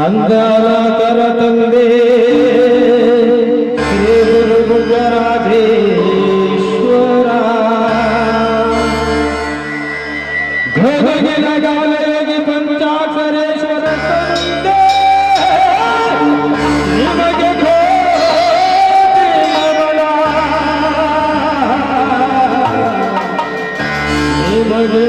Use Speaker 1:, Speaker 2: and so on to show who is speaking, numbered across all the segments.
Speaker 1: ಅಂದರ ಕರ ತಂದೆ ಶ್ರೀ ಗುರು ಗುಜರಾಧೇಶ್ವರ ಘಗನ ಗಾಲಯೋಗಿ ಪಂಚಾಕ್ಷರೇಶ್ವರ ತಂದೆ ನಿಮಗೆ ನಿಮಗೆ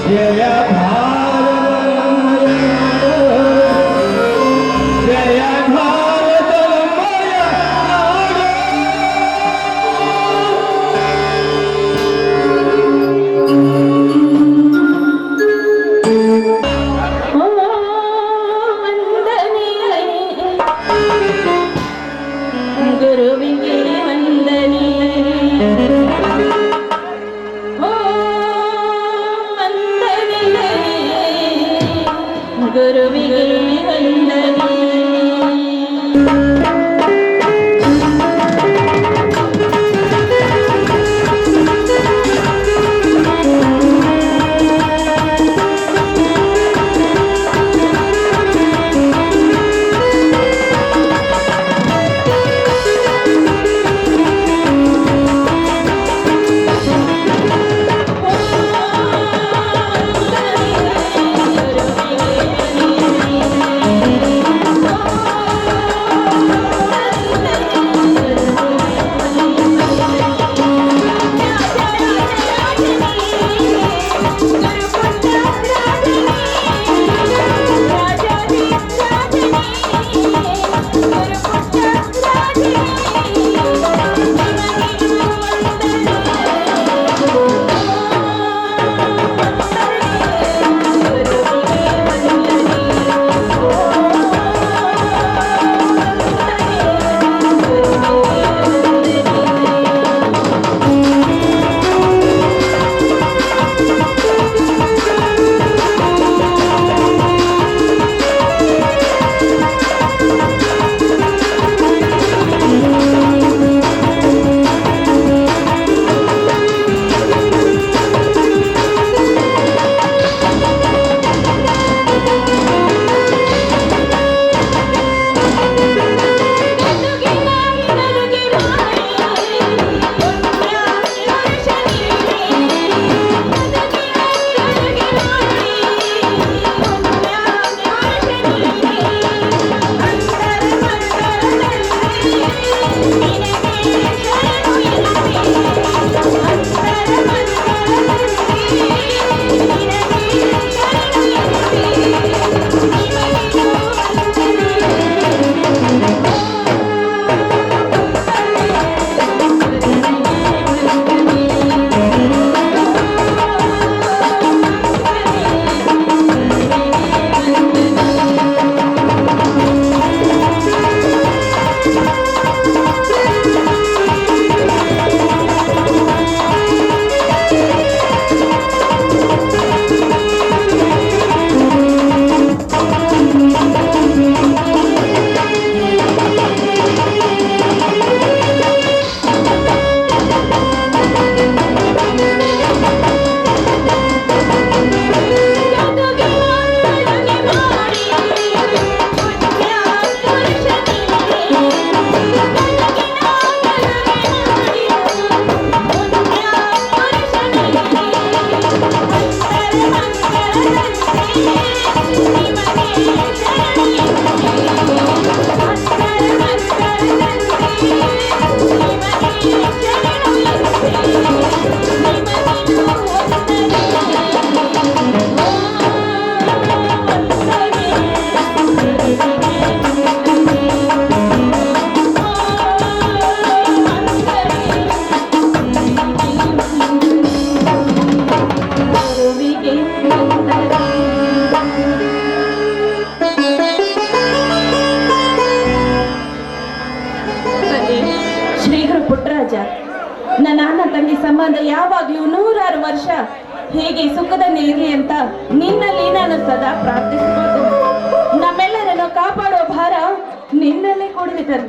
Speaker 1: ಜಯ ಭಾರತಮ್ಮಯ ಜಯ ಭಾರತಮ್ಮಯ ನಾಡು.
Speaker 2: ಗುರುವಿಗೆ ವಂದನೆ, ಗುರುವಿಗೆ ವಂದನೆ. ಪುಟ್ಟರಾಜ, ನನ್ನ ಅಣ್ಣ ತಂಗಿ ಸಂಬಂಧ ಯಾವಾಗ್ಲೂ 100 ವರ್ಷ ಹೇಗೆ ಸುಖದಲ್ಲಿ ಇರಲಿ ಅಂತ ನಿನ್ನಲ್ಲಿ ನಾನು ಸದಾ ಪ್ರಾರ್ಥಿಸಬಹುದು. ನಮ್ಮೆಲ್ಲರನ್ನು ಕಾಪಾಡೋ ಭಾರ ನಿನ್ನಲ್ಲೇ ಕೂಡಿದೆ.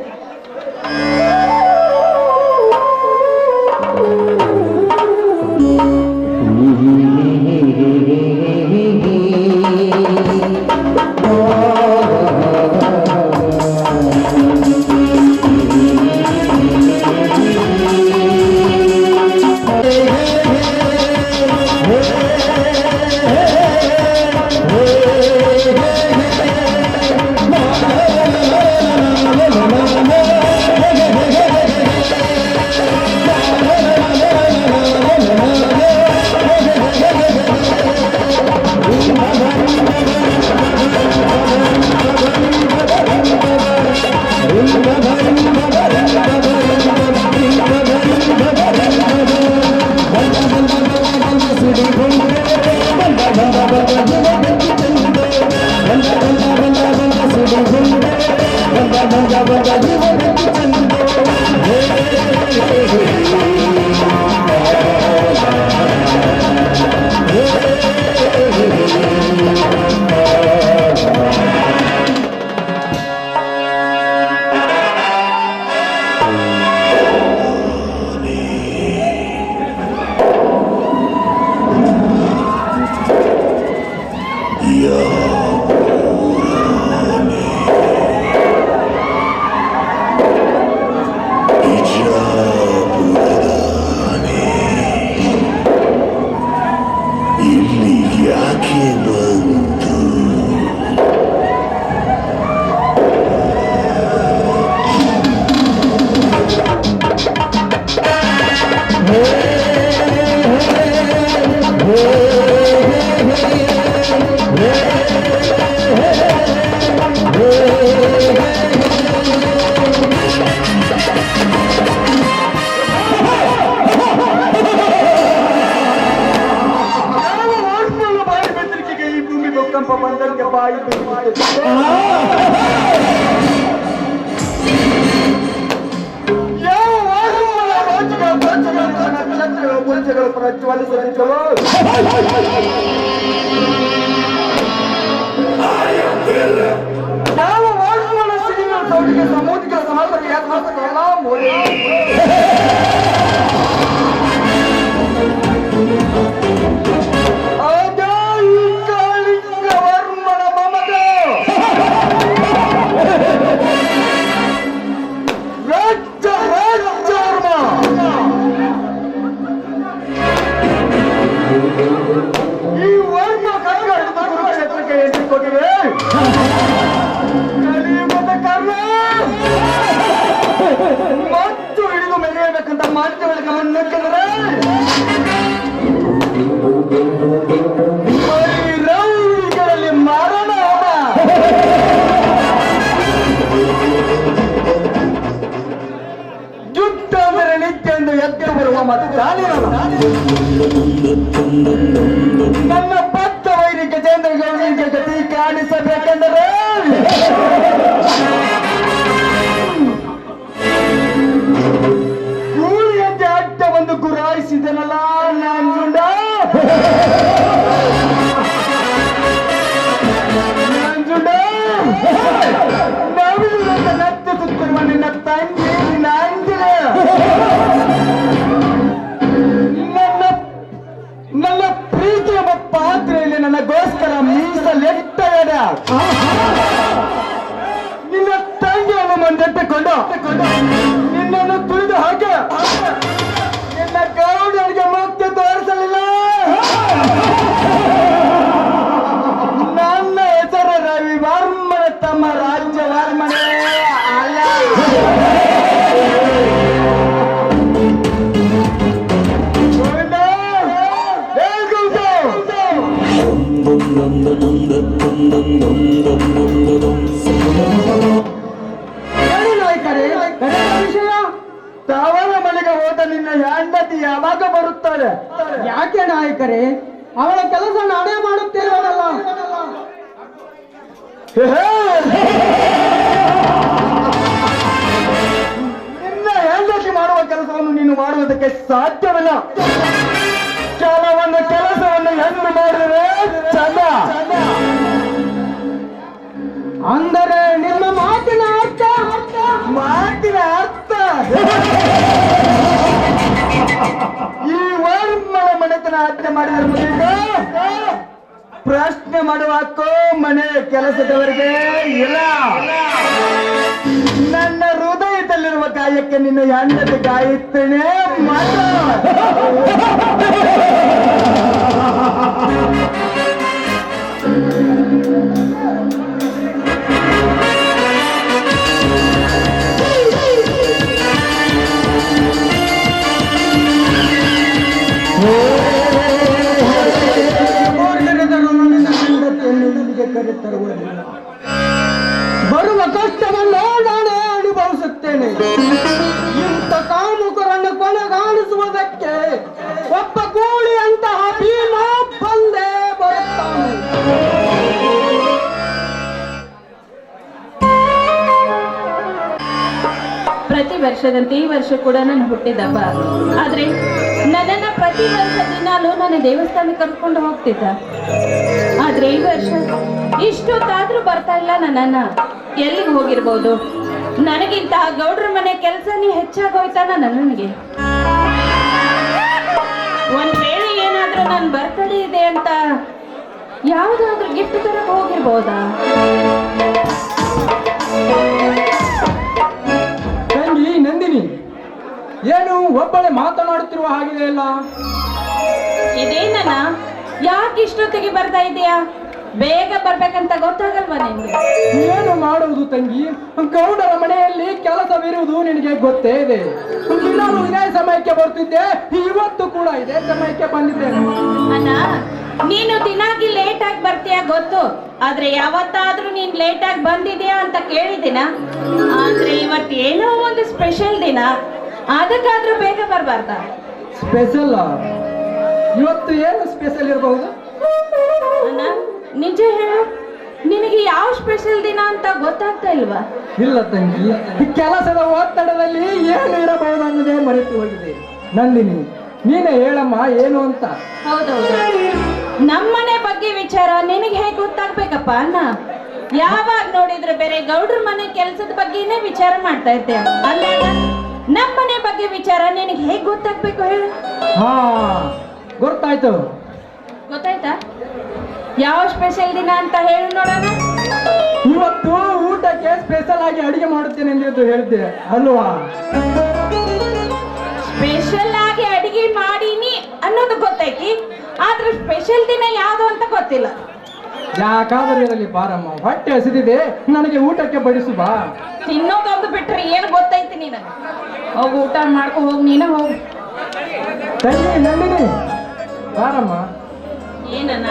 Speaker 1: ಭೂಕಂಪ ಬಂದಂಗೆ ಬಾಯಿ ಪುಂಜಗಳು ಪ್ರಜ್ವಲಿಸುತ್ತಿದ್ದವು. ಯಾವ ವಾಯುಮಲ ಸಿಡಿನ ಸೌಟಿಗೆ ಸಮುದ್ರ ಸಮಾಜಕ್ಕೆ ಯಾತ್ರಾಸಕ್ಕೆಲ್ಲ ಮೋಡಿ ಮತ್ತು ಹಿಡಿದು ಮೆರೆಯಬೇಕಂತ ಮಾಧ್ಯಮಗಳ ಗಮನಕ್ಕೆಂದರೆ ರೌಡಿಗಳಲ್ಲಿ ಮರಣ ಯುದ್ಧ ಅಂದರೆ ನಿತ್ಯ ಎಂದು ಎದ್ದು ಬರುವ ಮತ್ತು ನನ್ನ ಬದ್ಧ ವೈರಿ ಗಜೇಂದ್ರ ಗೌಡನಿಗೆ ಗತಿ ಕಾಣಿಸಬೇಕೆಂದರೆ ಗೂಳಿಯಂತೆ ಅಡ್ಡ ಒಂದು ಗುರಾಯಿಸಿದನಲ್ಲ ನಂಜುಂಡ ನವಿಲಿನಿಂದ ನತ್ತು ಸುತ್ತಿರುವ ನಿನ್ನ ತಂಗಿ ನಿನ್ನ ಅಂಜಲೆ ನನ್ನ ಪ್ರೀತಿ ಎಂಬ ಪಾತ್ರೆಯಲ್ಲಿ ನನಗೋಸ್ಕರ ಮೀಸಲೆಟ್ಟೆಯದ ನಿನ್ನ ತಂಗಿಯನ್ನು ಮುಂದಿಟ್ಟುಕೊಂಡು ನಿನ್ನನ್ನು ತುಳಿದು ಹಾಗೆ ನಿನ್ನ ಗೌಡನಿಗೆ ಮುಕ್ತಿ ತೋರಿಸಲಿಲ್ಲ. ನನ್ನ ಹೆಸರು ರವಿ ವರ್ಮನ ತಮ್ಮ ರಾಜ್ಯ ವರ್ಮನೇ ಅಲ್ಲ. ತವರ ಮನೆಗೆ ಹೋದ ನಿನ್ನ ಹೆಂಡತಿ ಯಾವಾಗ ಬರುತ್ತಾಳೆ?
Speaker 3: ಯಾಕೆ ನಾಯಕರೇ, ಅವಳ ಕೆಲಸ ನಾನೇ ಮಾಡುತ್ತೇವಲ್ಲ.
Speaker 1: ನಿನ್ನ ಹೆಂಡತಿ ಮಾಡುವ ಕೆಲಸವನ್ನು ನೀನು ಮಾಡುವುದಕ್ಕೆ ಸಾಧ್ಯವಿಲ್ಲ. ಕೆಲವೊಂದು ಕೆಲಸವನ್ನು ಹೆಣ್ಣು ಮಾಡಿದರೆ ಚಂದ.
Speaker 3: ಅಂದರೆ ನಿಮ್ಮ ಮಾತಿನ ಅರ್ಥ
Speaker 1: ಈ ವರ್ಮಳ ಮನೆತನ ಹತ್ಯೆ ಮಾಡಿದರೆ ಮುಗಿದ ಪ್ರಶ್ನೆ ಮಾಡುವ ಹಕ್ಕು ಮನೆ ಕೆಲಸದವರಿಗೆ ಇಲ್ಲ. ನನ್ನ ಹೃದಯದಲ್ಲಿರುವ ಗಾಯಕ್ಕೆ ನಿನ್ನ ಹೆಂಡತಿ ಗಾಯಿಸ್ತೇನೆ ಮಾಡ.
Speaker 3: ಬರುವ ಕಷ್ಟವನ್ನು ನಾನೇ ಅನುಭವಿಸುತ್ತೇನೆ. ಇಂಥ ಕಾಮುಕರನ್ನು ಕೊನೆಗಾಣಿಸುವುದಕ್ಕೆ ಒಬ್ಬ ಗೂಳಿಯಂತಹ ಭೀಮ ಬಂದೇ ಬರುತ್ತಾನೆ.
Speaker 2: ವರ್ಷದಂತೆ ಈ ವರ್ಷ ಕೂಡ ನನ್ನ ಹುಟ್ಟಿದಬ್ಬ. ಆದ್ರೆ ನನ್ನನ್ನ ಪ್ರತಿ ವರ್ಷ ದಿನಾಲೂ ನನ್ನ ದೇವಸ್ಥಾನಕ್ಕೆ ಕರ್ಕೊಂಡು ಹೋಗ್ತಿದ್ದ. ಆದ್ರೆ ಈ ವರ್ಷ ಇಷ್ಟೊತ್ತಾದ್ರೂ ಬರ್ತಾ ಇಲ್ಲ ನನ್ನನ್ನ. ಎಲ್ಲಿಗೆ ಹೋಗಿರ್ಬೋದು? ನನಗಿಂತ ಗೌಡ್ರ ಮನೆ ಕೆಲಸನೇ ಹೆಚ್ಚಾಗೋಯ್ತಾನ ನನಗೆ. ಒಂದ್ ವೇಳೆ ಏನಾದ್ರೂ ನನ್ನ ಬರ್ತಡೇ ಇದೆ ಅಂತ ಯಾವ್ದಾದ್ರು ಗಿಫ್ಟ್ ತರಕ್ ಹೋಗಿರ್ಬೋದಾ?
Speaker 3: ತಂಗಿ ನಂದಿನಿ, ಏನು ಒಬ್ಬಳೆ ಮಾತನಾಡುತ್ತಿರುವ ಹಾಗಿದೆ ಅಲ್ಲ?
Speaker 2: ಇದೇನಣ್ಣ, ಯಾಕೆ ಇಷ್ಟೊತ್ತಿಗೆ ಬರ್ತಾ ಇದೆಯಾ? ಬೇಗ ಬರ್ಬೇಕಂತ ಗೊತ್ತಾಗಲ್ವಾ ನಿಮ್ಗೆ?
Speaker 3: ಏನು ಮಾಡುವುದು ತಂಗಿ, ಗೌಡರ ಮನೆಯಲ್ಲಿ ಕೆಲಸವಿರುವುದು ನಿನಗೆ ಗೊತ್ತೇ ಇದೆ. ನಾನು ಇದೇ ಸಮಯಕ್ಕೆ ಬರ್ತಿದ್ದೆ, ಇವತ್ತು ಕೂಡ ಇದೇ ಸಮಯಕ್ಕೆ ಬಂದಿದ್ದೇನೆ.
Speaker 2: ಅಣ್ಣ, ನೀನು ದಿನಾಗಿ ಲೇಟ್ ಆಗಿ ಬರ್ತೀಯ ಗೊತ್ತು. ಆದ್ರೆ ಯಾವತ್ತಾದ್ರೂ ನೀನ್ ಲೇಟ್ ಆಗಿ ಬಂದಿದ್ಯಾ ಅಂತ ಕೇಳಿದಿನ? ಆದ್ರೆ ಇವತ್ತು ಏನೋ ಒಂದು ಸ್ಪೆಷಲ್ ದಿನ, ಅದಕ್ಕಾದ್ರೂ ಬೇಗ ಬರ್ಬಾರ್ದ?
Speaker 3: ಸ್ಪೆಷಲ್? ಇವತ್ತು ಏನು ಸ್ಪೆಷಲ್ ಇರಬಹುದು?
Speaker 2: ಅಣ್ಣ ನಿಜ ಹೇಳು, ನಿನಗೆ ಯಾವ ಸ್ಪೆಷಲ್ ದಿನ ಅಂತ ಗೊತ್ತಾಗ್ತಾ ಇಲ್ವಾ?
Speaker 3: ಇಲ್ಲ ತಂಗಿ, ಕೆಲಸದ ಒತ್ತಡದಲ್ಲಿ ಏನು ಇರಬಹುದು ಅನ್ನೋದೇ ಮರೆತು ಹೋಗಿದೆ. ನಂದಿನಿ, ನೀನೇ ಹೇಳಮ್ಮ ಏನು ಅಂತ.
Speaker 2: ಹೌದೌದು, ನಮ್ಮನೆ ಬಗ್ಗೆ ವಿಚಾರ ನಿನಗೆ ಹೇಗೆ ಗೊತ್ತಾಗ್ಬೇಕಪ್ಪ ಅಣ್ಣ? ಯಾವಾಗ ನೋಡಿದ್ರೆ ಬೇರೆ ಗೌಡ್ರ ಮನೆ ಕೆಲಸದ ಬಗ್ಗೆನೇ ವಿಚಾರ ಮಾಡ್ತಾ ಇರ್ತೇವೆ. ಅಂದಾಗ ನಮ್ಮನೆ ಬಗ್ಗೆ ವಿಚಾರ ನಿನಗೆ ಹೇಗೆ ಗೊತ್ತಾಗ್ಬೇಕು ಹೇಳು?
Speaker 3: ಹಾ, ಗೊತ್ತಾಯ್ತು.
Speaker 2: ಗೊತ್ತಾಯ್ತಾ? ಯಾವ ಸ್ಪೆಷಲ್ ದಿನ ಅಂತ ಹೇಳು ನೋಡೋಣ.
Speaker 3: ಇವತ್ತು ಊಟಕ್ಕೆ ಸ್ಪೆಷಲ್ ಆಗಿ ಅಡಿಗೆ ಮಾಡುತ್ತೇನೆ ಎಂದು ಹೇಳಿದ್ದೆ ಅಲ್ವಾ?
Speaker 2: ಸ್ಪೆಷಲ್ ಆಗಿ ಅಡಿಗೆ ಮಾಡೀನಿ ಅನ್ನೋದು ಗೊತ್ತೈತಿ, ಆದ್ರೆ ಸ್ಪೆಷಲ್ ದಿನ ಯಾವುದು ಅಂತ ಗೊತ್ತಿಲ್ಲ.
Speaker 3: ಯಾಕಾದರೂ ಇರಲಿ ಬಾರಮ್ಮ, ಹೊಟ್ಟೆ ಹಸಿದಿದೆ, ನನಗೆ ಊಟಕ್ಕೆ ಬಡಿಸು ಬಾ.
Speaker 2: ತಿನ್ನೋದೊಂದು ಬಿಟ್ರೆ ಏನು ಗೊತ್ತೈತಿ ನೀನು? ಹೋಗು, ಊಟ ಮಾಡ್ಕೊ ಹೋಗಿ, ನೀನ ಹೋಗು.
Speaker 3: ತಂಗಿ ನಂದಿನಿ, ಬಾರಮ್ಮ.
Speaker 2: ಏನನ್ನ?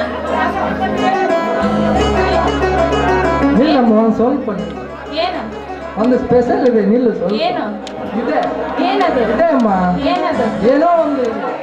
Speaker 3: ನಿಲ್ಲಮ್ಮ ಒಂದು ಸ್ವಲ್ಪ.
Speaker 2: ಏನು?
Speaker 3: ಒಂದು ಸ್ಪೆಷಲ್ ಇದೆ, ನಿಲ್ಲು ಸ್ವಲ್ಪ.
Speaker 2: ಏನು?
Speaker 3: ಇದೆ.
Speaker 2: ಏನದು?
Speaker 3: ಇದೆ ಅಮ್ಮ.
Speaker 2: ಏನದು?
Speaker 3: ಏನೋ ಒಂದು ಇದೆ.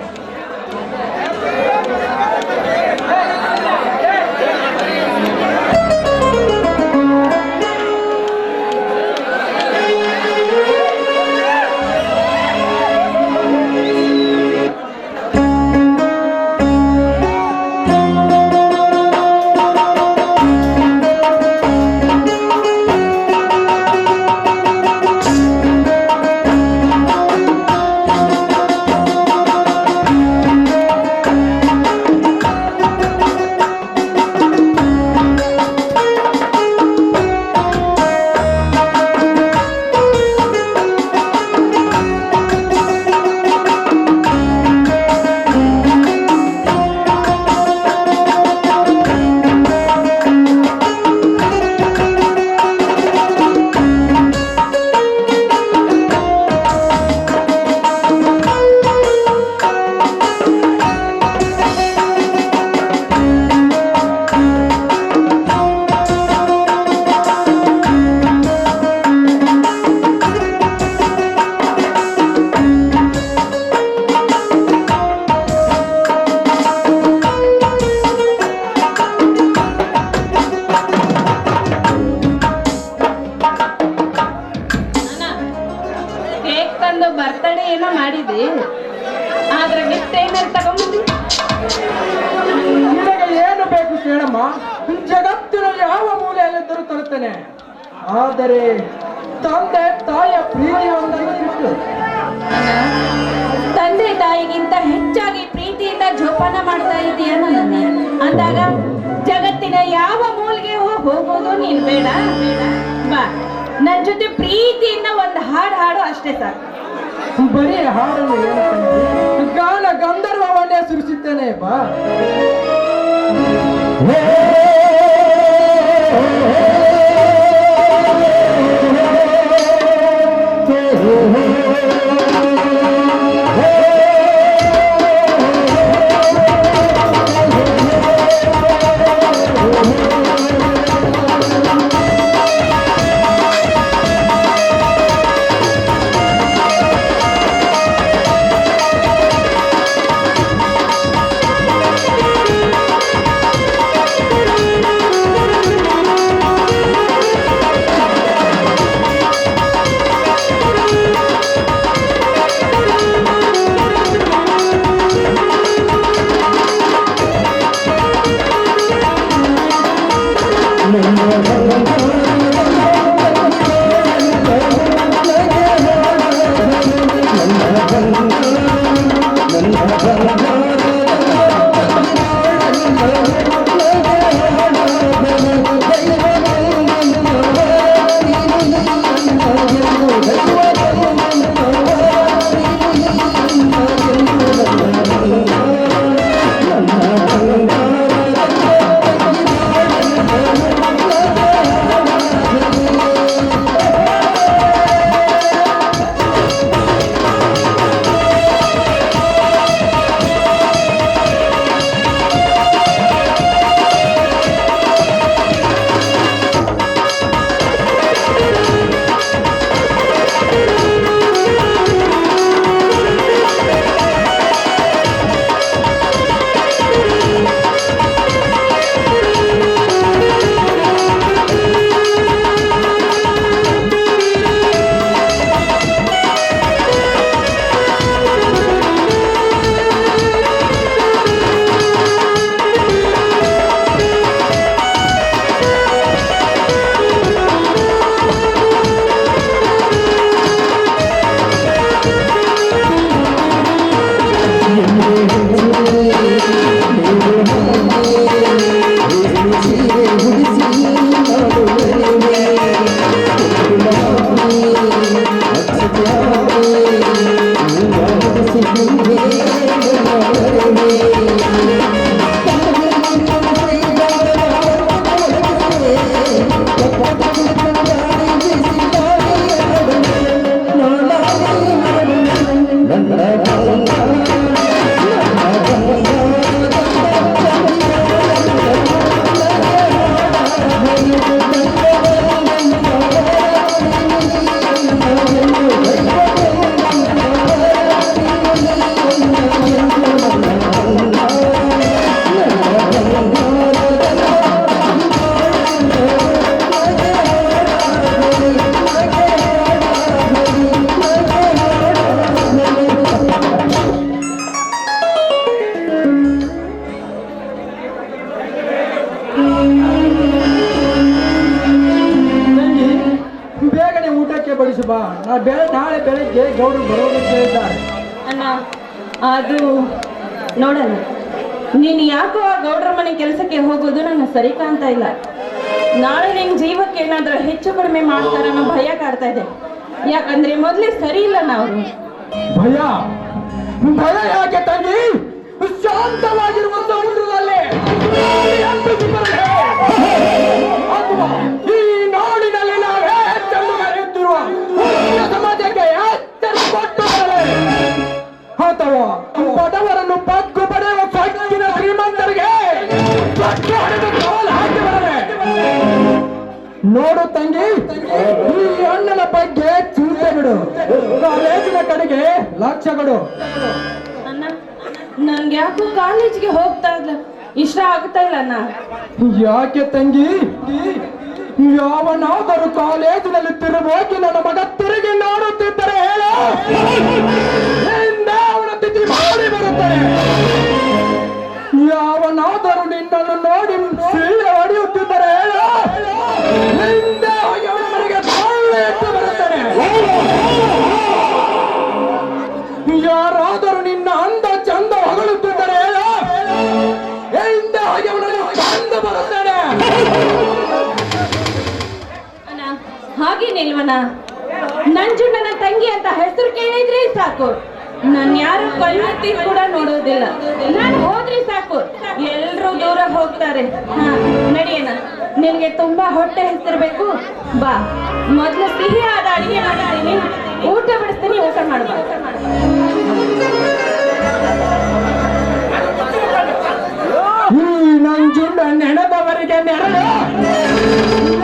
Speaker 2: ಬರ್ತಡೇ ಏನೋ ಮಾಡಿದ್ವಿ, ಆದ್ರೆ ಗಿಫ್ಟ್ ಏನೇನು ತಗೊಂಡ್ಬಂದಿ?
Speaker 3: ನಿನಗೆ ಏನು ಬೇಕು ಕೇಳಮ್ಮ, ಜಗತ್ತಿನ ಯಾವ ಮೂಲೆಯಲ್ಲಿದ್ದರೂ ತರುತ್ತೇನೆ. ಆದರೆ ತಂದೆ ತಾಯಿಯ ಪ್ರೀತಿ ಒಂದನ್ನು ಬಿಟ್ಟು.
Speaker 2: ತಂದೆ ತಾಯಿಗಿಂತ ಹೆಚ್ಚಾಗಿ ಪ್ರೀತಿಯಿಂದ ಜೋಪಾನ ಮಾಡ್ತಾ ಇದೀಯ ನನ್ನ ಅಂದಾಗ ಜಗತ್ತಿನ ಯಾವ ಮೂಲೆಗೆ ಹೋಗೋದು ನೀನ್ ಬೇಡ. ಬಾ, ನನ್ ಜೊತೆ ಪ್ರೀತಿಯಿಂದ ಒಂದು ಹಾಡು ಹಾಡು ಅಷ್ಟೇ ಸಾಕು.
Speaker 3: ಬರೀ ಹಾಡನ್ನು ಏನು ಗಾನ ಗಂಧರ್ವವನ್ನೇ ಸುರಿಸುತ್ತೇನೆ ಬಾ. ಬೇಗನೆ ಊಟಕ್ಕೆ ಬಡಿಸು ಬಾ. ನಾಳೆ ಬೆಳಗ್ಗೆ ಗೌಡರು ಬರೋದಕ್ಕೆ ಹೇಳಿದ್ದಾರೆ.
Speaker 2: ಅಣ್ಣ ಅದು ನೋಡೋಣ, ನೀನು ಯಾಕೋ ಆ ಗೌಡ್ರ ಮನೆ ಕೆಲಸಕ್ಕೆ ಹೋಗೋದು ನನಗೆ ಸರಿ ಕಾಣ್ತಾ ಇಲ್ಲ. ನಾಳೆ ನಿನ್ ಜೀವಕ್ಕೆ ಏನಾದ್ರೂ ಹೆಚ್ಚು ಕಡಿಮೆ ಮಾಡ್ತಾರ ಅನ್ನೋ ಭಯ ಕಾಡ್ತಾ ಇದೆ. ಯಾಕಂದ್ರೆ ಮೊದ್ಲೇ ಸರಿ ಇಲ್ಲ ನಾವು.
Speaker 3: ಭಯ ಭಯ ಯಾಕೆ ತಂಗಿ? ಶಾಂತವಾಗಿರುವ ಸಮುದ್ರದಲ್ಲಿ ಅಥವಾ ಈ ನಾಡಿನಲ್ಲಿ ನಾವೇ ಚೆಂಡು ಮೆರೆಯುತ್ತಿರುವ ಸಮಾಜಕ್ಕೆ ಎಚ್ಚರಿಕೊಟ್ಟು ಅಥವಾ ಬಡವರನ್ನು ಬಗ್ಗು ಪಡೆಯುವ ಸೊಕ್ಕಿನ ಶ್ರೀಮಂತರಿಗೆ ಹಾಕಿ ಬರಲೆ. ನೋಡು ತಂಗಿ, ಈ ಅಣ್ಣನ ಬಗ್ಗೆ ಚಿಂತೆ ಬಿಡು, ಕಾಲೇಜಿನ ಕಡೆಗೆ ಲಕ್ಷ್ಯ ಕೊಡು.
Speaker 2: ಅಣ್ಣ ನನ್ಗೆ ಯಾಕೋ ಕಾಲೇಜ್ಗೆ ಹೋಗ್ತಾ ಇಲ್ಲ, ಇಷ್ಟ ಆಗ್ತಾ ಇಲ್ಲ ಅಣ್ಣ.
Speaker 3: ಯಾಕೆ ತಂಗಿ? ಯಾವನಾದರೂ ಕಾಲೇಜಿನಲ್ಲಿ ತಿರುಗಿ ನನ್ನ ಮಗ ತಿರುಗಿ ನೋಡುತ್ತಿದ್ದರೆ ಹೇಳು, ಅವನ ತಿಥಿ ಮಾಡಿ ಬರುತ್ತಾರೆ. ಯಾವನಾದರೂ ನಿನ್ನನ್ನು ನೋಡಿ ಸೀರೆ ಹೊಡೆಯುತ್ತಿದ್ದರೆ ಹೇಳು, ಅವನ ಮನೆಗೆ ಸೊಳ್ಳೆ ಎದ್ದು ಬರುತ್ತಾನೆ. ಯಾರಾದರೂ ನಿನ್ನ ಅಂದ ಚಂದ ಹೊಗಳುತ್ತಿದ್ದರೆ ಹೇಳು, ಅವನನ್ನು ಕಂಡು ಬರುತ್ತಾನೆ.
Speaker 2: ಅಣ್ಣ ಹಾಗೆ ನಿಲ್ವನ, ನಂಜುಂಡನ ತಂಗಿ ಅಂತ ಹೆಸರು ಕೇಳಿದ್ರೆ ಸಾಕು, ನಾನು ಯಾರು ಕಣ್ಣೆತ್ತಿ ಕೂಡ ನೋಡೋದಿಲ್ಲ. ನಾನು ಹೋದ್ರೆ ಸಾಕು ಎಲ್ರೂ ದೂರ ಹೋಗ್ತಾರೆ. ಹಾ ನಡಿಯಣ್ಣ, ನಿನ್ಗೆ ತುಂಬಾ ಹೊಟ್ಟೆ ಹೆಸರ್ಬೇಕು, ಬಾ ಮೊದ್ಲು ಸಿಹಿಯಾದ ಅಡಿಗೆ ಮಾಡಿದ್ದೀನಿ, ಊಟ ಬಿಡಿಸ್ತೀನಿ, ಊಟ ಮಾಡುವ.
Speaker 3: ಈ ನಂಜುಂಡ ನೆನೆದವರಿಗೆ ನೆರಳು,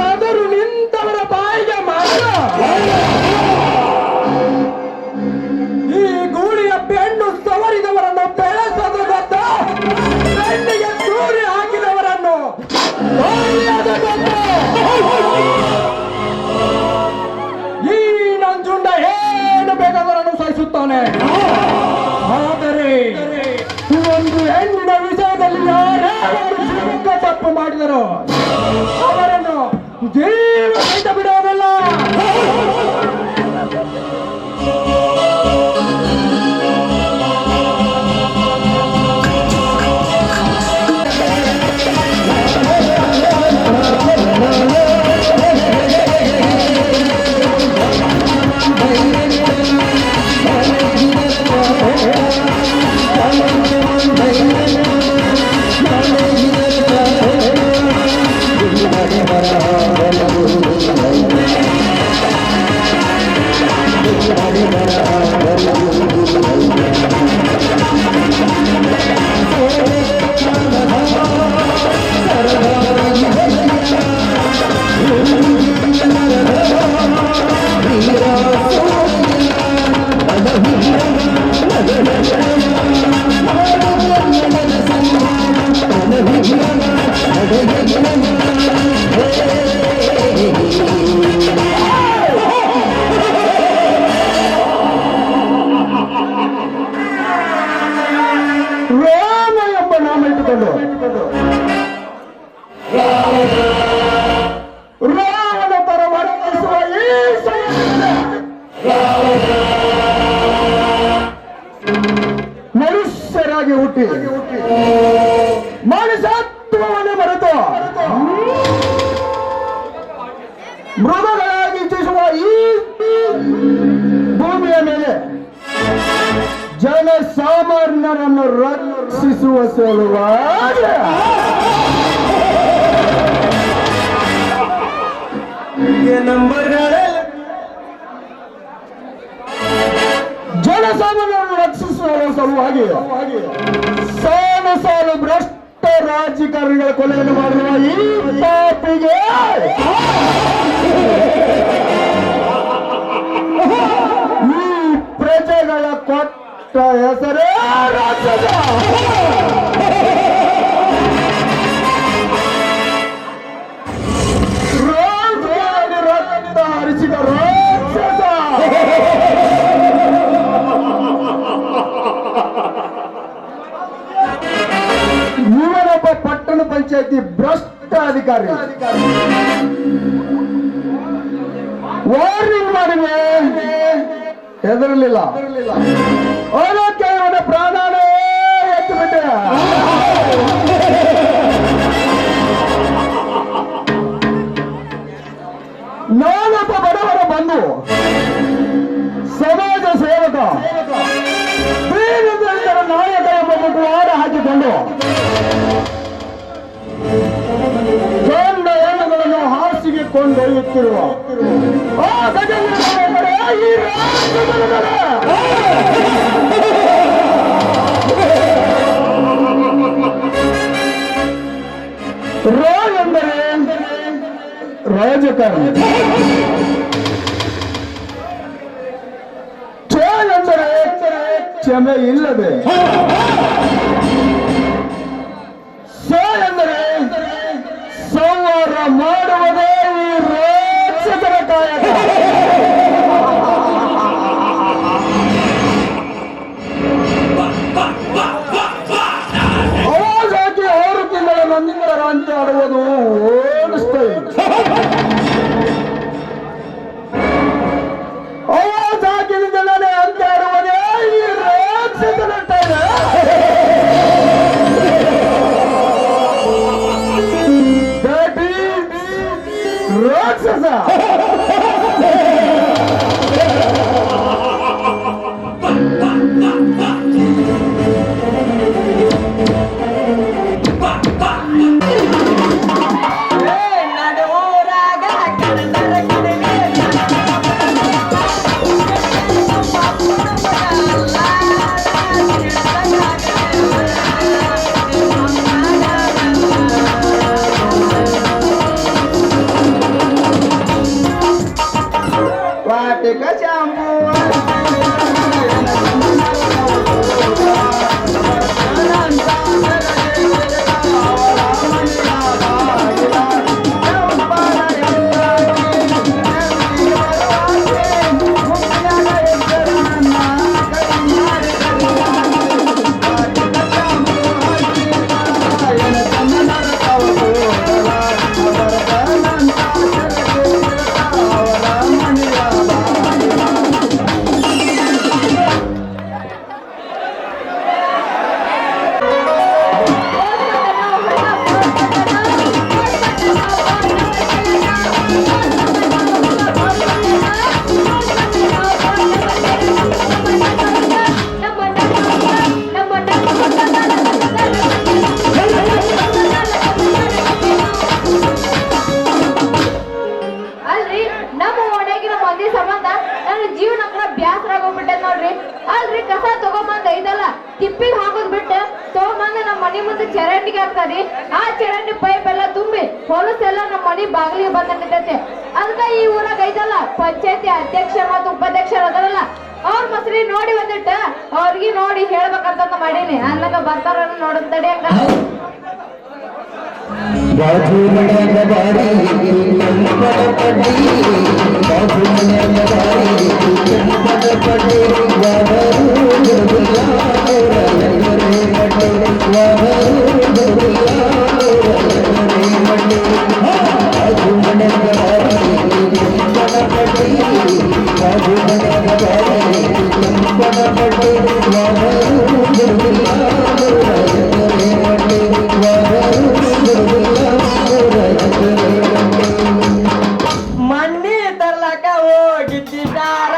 Speaker 3: ಎದುರು ನಿಂತವರ ಬಾಯಿಗೆ ಮಾಡು. ಈ ಗೂಳಿಯ ಬೆನ್ನು ಸವರಿದವರನ್ನು ಬೆಳೆಸದು ಗೊತ್ತ, ಬೆನ್ನಿಗೆ ಸೂರ್ಯ ಹಾಕಿದವರನ್ನು ತೊಳೆಯದು ಗೊತ್ತ. ಈ ನಂಜುಂಡ ಏನು ಬೇಕಾದವರನ್ನು ಸಹಿಸುತ್ತಾನೆ. ಆದರೆ ಒಂದು ಹೆಣ್ಣಿನ ವಿಷಯದಲ್ಲಿ ಯಾರೇ ತಪ್ಪು ಮಾಡಿದರು ಅವರ
Speaker 1: ಜೀವ ಸಹಿತ ಬಿಡೋದಿಲ್ಲ. ರಾಮ ಎಂಬ ನಾಮ ಇಟ್ಟುಕೊಂಡು ರಾವಣ ತರ ವರ್ತಿಸುವ ಈ ಮನುಷ್ಯರಾಗಿ ಹುಟ್ಟಿ ಮನುಷ್ಯತ್ವವನ್ನು ಮರೆತು ಮೃಗಗಳಾಗಿ ಇಚ್ಛಿಸುವ ಈ ಭೂಮಿಯ ಮೇಲೆ ಜನಸಾಮಾನ್ಯರನ್ನು ರಕ್ಷಿಸುವ ಸಲುವಾಗಿ ಜನಸಾಮಾನ್ಯರನ್ನು ರಕ್ಷಿಸುವ ಸಲುವಾಗಿ ಸಾಲು ಸಾಲು ಭ್ರಷ್ಟ ರಾಜಕಾರಣಿಗಳ ಕೊಲೆಯನ್ನು ಮಾಡುವ ಈ ಪಾಪಿಗೆ ಈ ಪ್ರಜೆಗಳ ಕೊಟ್ಟ ಹೆಸರೇ ರಾಕ್ಷಸ. ರಾಜಕಾರಣಿ ರಕ್ತ ಹರಿಸಿದ ರಾಕ್ಷಸ. ಇವನೊಬ್ಬ ಪಟ್ಟಣ ಪಂಚಾಯತಿ ಭ್ರಷ್ಟ ಅಧಿಕಾರಿ. ವಾರ್ನಿಂಗ್ ಮಾಡಿವೆ, ಹೆದರಲಿಲ್ಲ. ಅದಕ್ಕೆ ಇವನ ಪ್ರಾಣನೇ ಎತ್ತು ಬಿಟ್ಟೆ. ನಾನೊಬ್ಬ ಬಡವರ ಬಂಧು, ಸಮಾಜ ಸೇವಕ, ದೀನದಲಿತರ ನಾಯಕ ಎಂಬ ಮುಖವಾಡ ಹಾಕಿಕೊಂಡು ಗಂಡ ಹೆಣ್ಣುಗಳನ್ನು ಹಾಸಿಗೆ ಕೊಂಡೊಯ್ಯುತ್ತಿರುವ ಆ ಗಜೇಂದ್ರ ಈ ರಾ ಎಂದರೆ ರಾಜಕಾರಣಿ, ಚ ಎಂದರೆ ಕ್ಷಮೆ ಇಲ್ಲದೆ, ಸ ಎಂದರೆ ಸಂಹಾರ ಮಾಡುವುದೇ ಈ ರಾಕ್ಷಸರ ಕಾಯಕ. ಅವಾಜ್ ಹಾಕಿ 6 ತಿಂಗಳ ನಂತರ ಅಂತ ಆಡುವುದು ಓಡಿಸ್ತಾ ಇದೆ. ಅವಾಜ್ ಹಾಕಿದಿಂದಲೇ ಅಂತ ಆಡುವುದೇ ಈ ರಾಕ್ಷಸರ ಕಾಯಕ. ರಾಕ್ಷಸ
Speaker 4: ಹೊಲಸೆಲ್ಲ ನಮ್ಮ ಮನಿ ಬಾಗಿಲಿಗೆ ಬಂದ ನಿಂತೈತೆ. ಅದಕ್ಕ ಈ ಊರಾಗ ಐತಲ್ಲ ಪಂಚಾಯತಿ ಅಧ್ಯಕ್ಷ ಮತ್ತು ಉಪಾಧ್ಯಕ್ಷರು ಅದರಲ್ಲ ಅವ್ರ ಮಸ್ರಿ ನೋಡಿ ಬಂದಿಟ್ಟ ಅವ್ರಿಗೆ ನೋಡಿ ಹೇಳ್ಬೇಕಂತ ಮಾಡೀನಿ. ಅಲ್ಲಾಗ ಬರ್ತಾರ ನೋಡೋದ್ ತಡಿಯಂಗ.
Speaker 5: ಬಾಜು ಮನೆಯ ಬಾರಿ ಕೆಂಪದ ಪಡ್ಡಿ, ಬಾಜು ಮನೆಯ ಬಾರಿ ಕೆಂಪದ ಪಡ್ಡಿ, ವಾದರು ಬಿಡುವುದಿಲ್ಲ ಅವರ ಎಲ್ಲರೇ ಮಡ್ಡಿ, ವಾದರು ಬಿಡುವುದಿಲ್ಲ ಅವರ ಎಲ್ಲರೇ ಮಡ್ಡಿ. ಬಾಜು ಮನೆಯ ಬಾರಿ ಕೆಂಪದ ಪಡ್ಡಿ, ಬಾಜು ಮನೆಯ ಬಾರಿ ಕೆಂಪದ ಪಡ್ಡಿ, ವಾದರು ಬಿಡುವುದಿಲ್ಲ ಅವರ ಎಲ್ಲರೇ ಮಡ್ಡಿ, ವಾದರು
Speaker 1: ಮಣ್ಣಿ ತರ್ಲಕ ಹೋಗಿದ್ದಾರ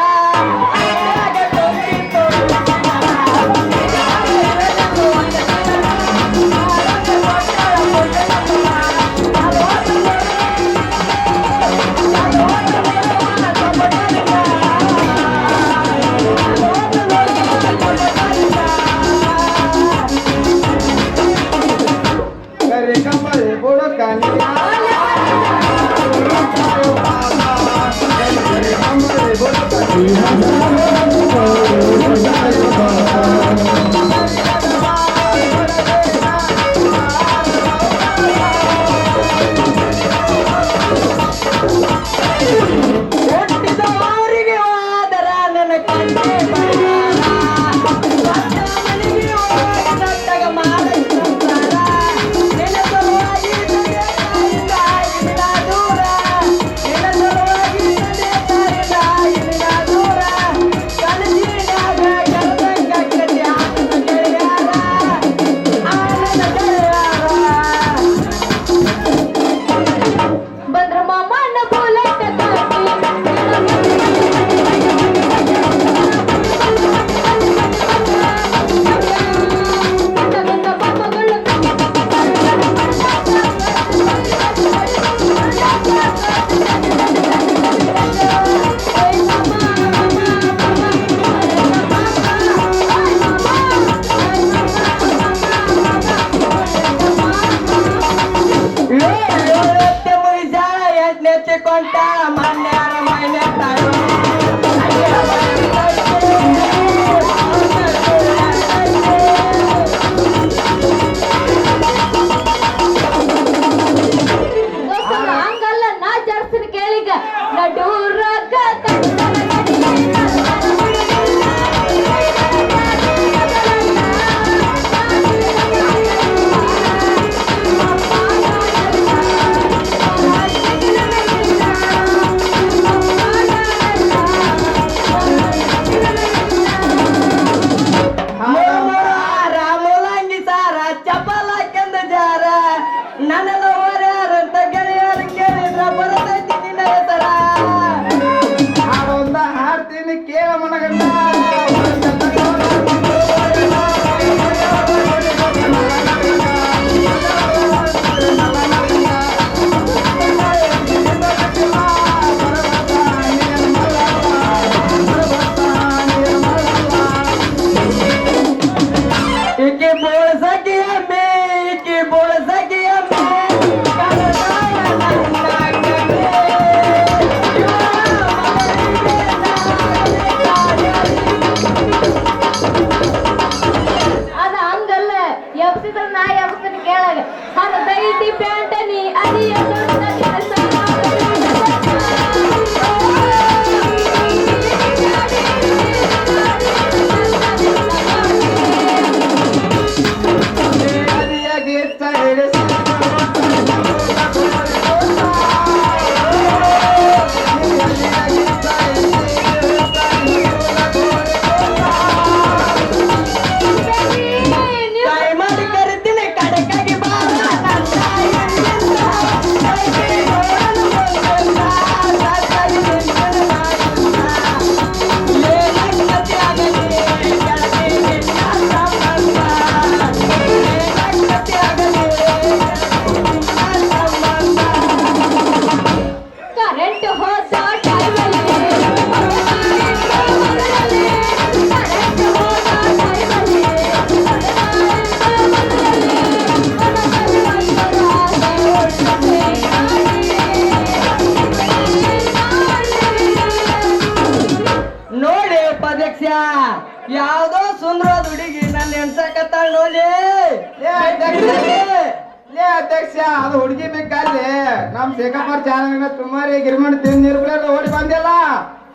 Speaker 1: ಹುಟ್ಟಿದವರಿಗೆ ಹೋದರ ನನ್ನ ಕಂಡೆ ಮನೆಗೆ ಹೋಗಿ ನಟ್ಟಗ ಮಾಡಿ ಸಂಸಾರ ನಿನ್ನ ಸಲುವಾಗಿ ತಂದೆ ತಾಯಿಯಿಂದ ಇಲ್ಲಿನ ದೂರ, ನಿನ್ನ ಸಲುವಾಗಿ ತಂದೆ ತಾಯಿಯಿಂದ ಇಲ್ಲಿನ ದೂರ, ಕನಸಿನಾಗ ಗೆಳದಂಗ ಕಟ್ಟಿ ಆನಂದ ಗೆಳೆಯಾರ, ಆನಂದ ಗೆಳೆಯಾರ.
Speaker 4: ಬಂದ್ರ ಮಾಮನ ಬುಲೆಟ್
Speaker 1: ಏಳತ್ತೆ ಮುಗಿಸಾಳ ಎಂಟನೆತ್ತಿ ಕೊಂಟ ಮನ್ಯಾರ ಮೈನೆ ತಾಯಿ
Speaker 4: ಹಂಗಲ್ಲ ನಾ ಜಾಸ್ತಿ ಕೇಳಿಗ ನಡೂರಾಗ ರಾಮುಲಂಗಿ ಸಾರ ಚಪಲ ಕೆಂದ ಜಾರ ನನ್ನ ಹೊರ್ಯಾರಂತ ಗೆಳೆಯರ ಕೇಳಿದ್ರ ಬರತೈತಿ ನಿನ್ನ ಹೆಸರ. ಹಾಡೊಂದ ಹಾಡ್ತೀನಿ ಕೇಳ ಮನಗಂಡ ಈಕಿ ಬೋಳ್ಸಕಿ ಅಮ್ಮೆ, ಈಕಿ ಬೋಳ್ಸಕಿ ಅಮ್ಮೆ,
Speaker 3: ಲೇ
Speaker 1: ಲೇ ಅಧ್ಯಕ್ಷ ಅದು ಹುಡುಗಿ ಬೇಕಲ್ಲಿ ನಮ್ ಶೇಖಪ್ಪರ್ ಚಾನಲ್ ಸುಮಾರಿ ಗಿರಿಮಣ್ ತಿಂದಿರ್ಬಿಲ್ಲ ಓಡಿ ಬಂದಿಲ್ಲ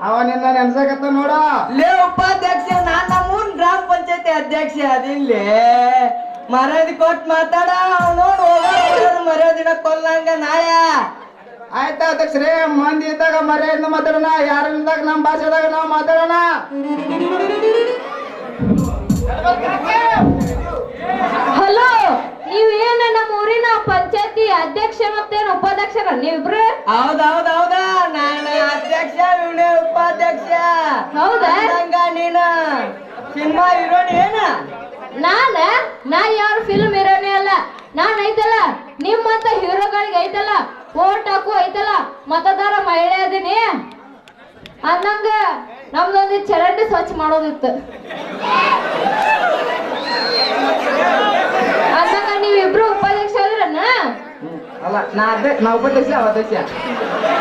Speaker 1: ಅವ ನಿನ್ನ ನೆನ್ಸಕತ್ತ ನೋಡ.
Speaker 3: ಲೇ ಉಪಾಧ್ಯಕ್ಷ ನಾನ್ ನಮ್ಮೂರ್ ಗ್ರಾಮ ಪಂಚಾಯತಿ ಅಧ್ಯಕ್ಷ ಅದಿಲ್ಲೇ ಮರ್ಯಾದೆ ಕೊಟ್ಟು ಮಾತಾಡ ನೋಡ್ ಹೋಗ ಮರ್ಯಾದಿನ ಕೊಲ್ಲಂಗ ನಾಳೆ.
Speaker 1: ಆಯ್ತಾ ಅಧ್ಯಕ್ಷರೇ, ಮಂದಿ ಇದ್ದಾಗ ಮರ್ಯಾದಿಂದ ಮಾತಾಡೋಣ, ಯಾರು ಇಲ್ದಾಗ ನಮ್ ಭಾಷೆದಾಗ ನಾವು ಮಾತಾಡೋಣ.
Speaker 4: ಹಲೋ, ನೀವೇನ ನಮ್ಮ ಊರಿನ ಪಂಚಾಯತಿ ಅಧ್ಯಕ್ಷ ಮತ್ತೇನು ಉಪಾಧ್ಯಕ್ಷರ ನೀವಿಬ್ರು?
Speaker 3: ಹೌದೌದೌದ ನಾನು ಅಧ್ಯಕ್ಷ ಇವನೇ ಉಪಾಧ್ಯಕ್ಷ.
Speaker 4: ಹೌದಾ?
Speaker 3: ಹಂಗ ನೀನ ಸಿನಿಮಾ ಹೀರೋನಿ ಏನ?
Speaker 4: ನಾ ಯಾರು ಫಿಲ್ಮ್ ಹೀರೋನೇ ಅಲ್ಲ. ನಾನ್ ಐತಲ್ಲ ನಿಮ್ಮಂತ ಹೀರೋಗಳಿಗೆ ಐತಲ್ಲ ಓಟ್ ಹಾಕು ಐತಲ್ಲ ಮತದಾರ ಮಹಿಳೆ ಅದೀನಿ ಅನ್ನಂಗ ನಮ್ದೊಂದು ಚರಂಡಿ ಸ್ವಚ್ಛ ಮಾಡೋದಿತ್ತು. ಅನ್ನಂಗ ನೀವಿಬ್ರು ಉಪಾಧ್ಯಕ್ಷ ಅದಿರನ್ನ?
Speaker 1: ಅಲ್ಲ ನಾ ಉಪಾಧ್ಯಕ್ಷ ಅವ ಅಧ್ಯಕ್ಷ.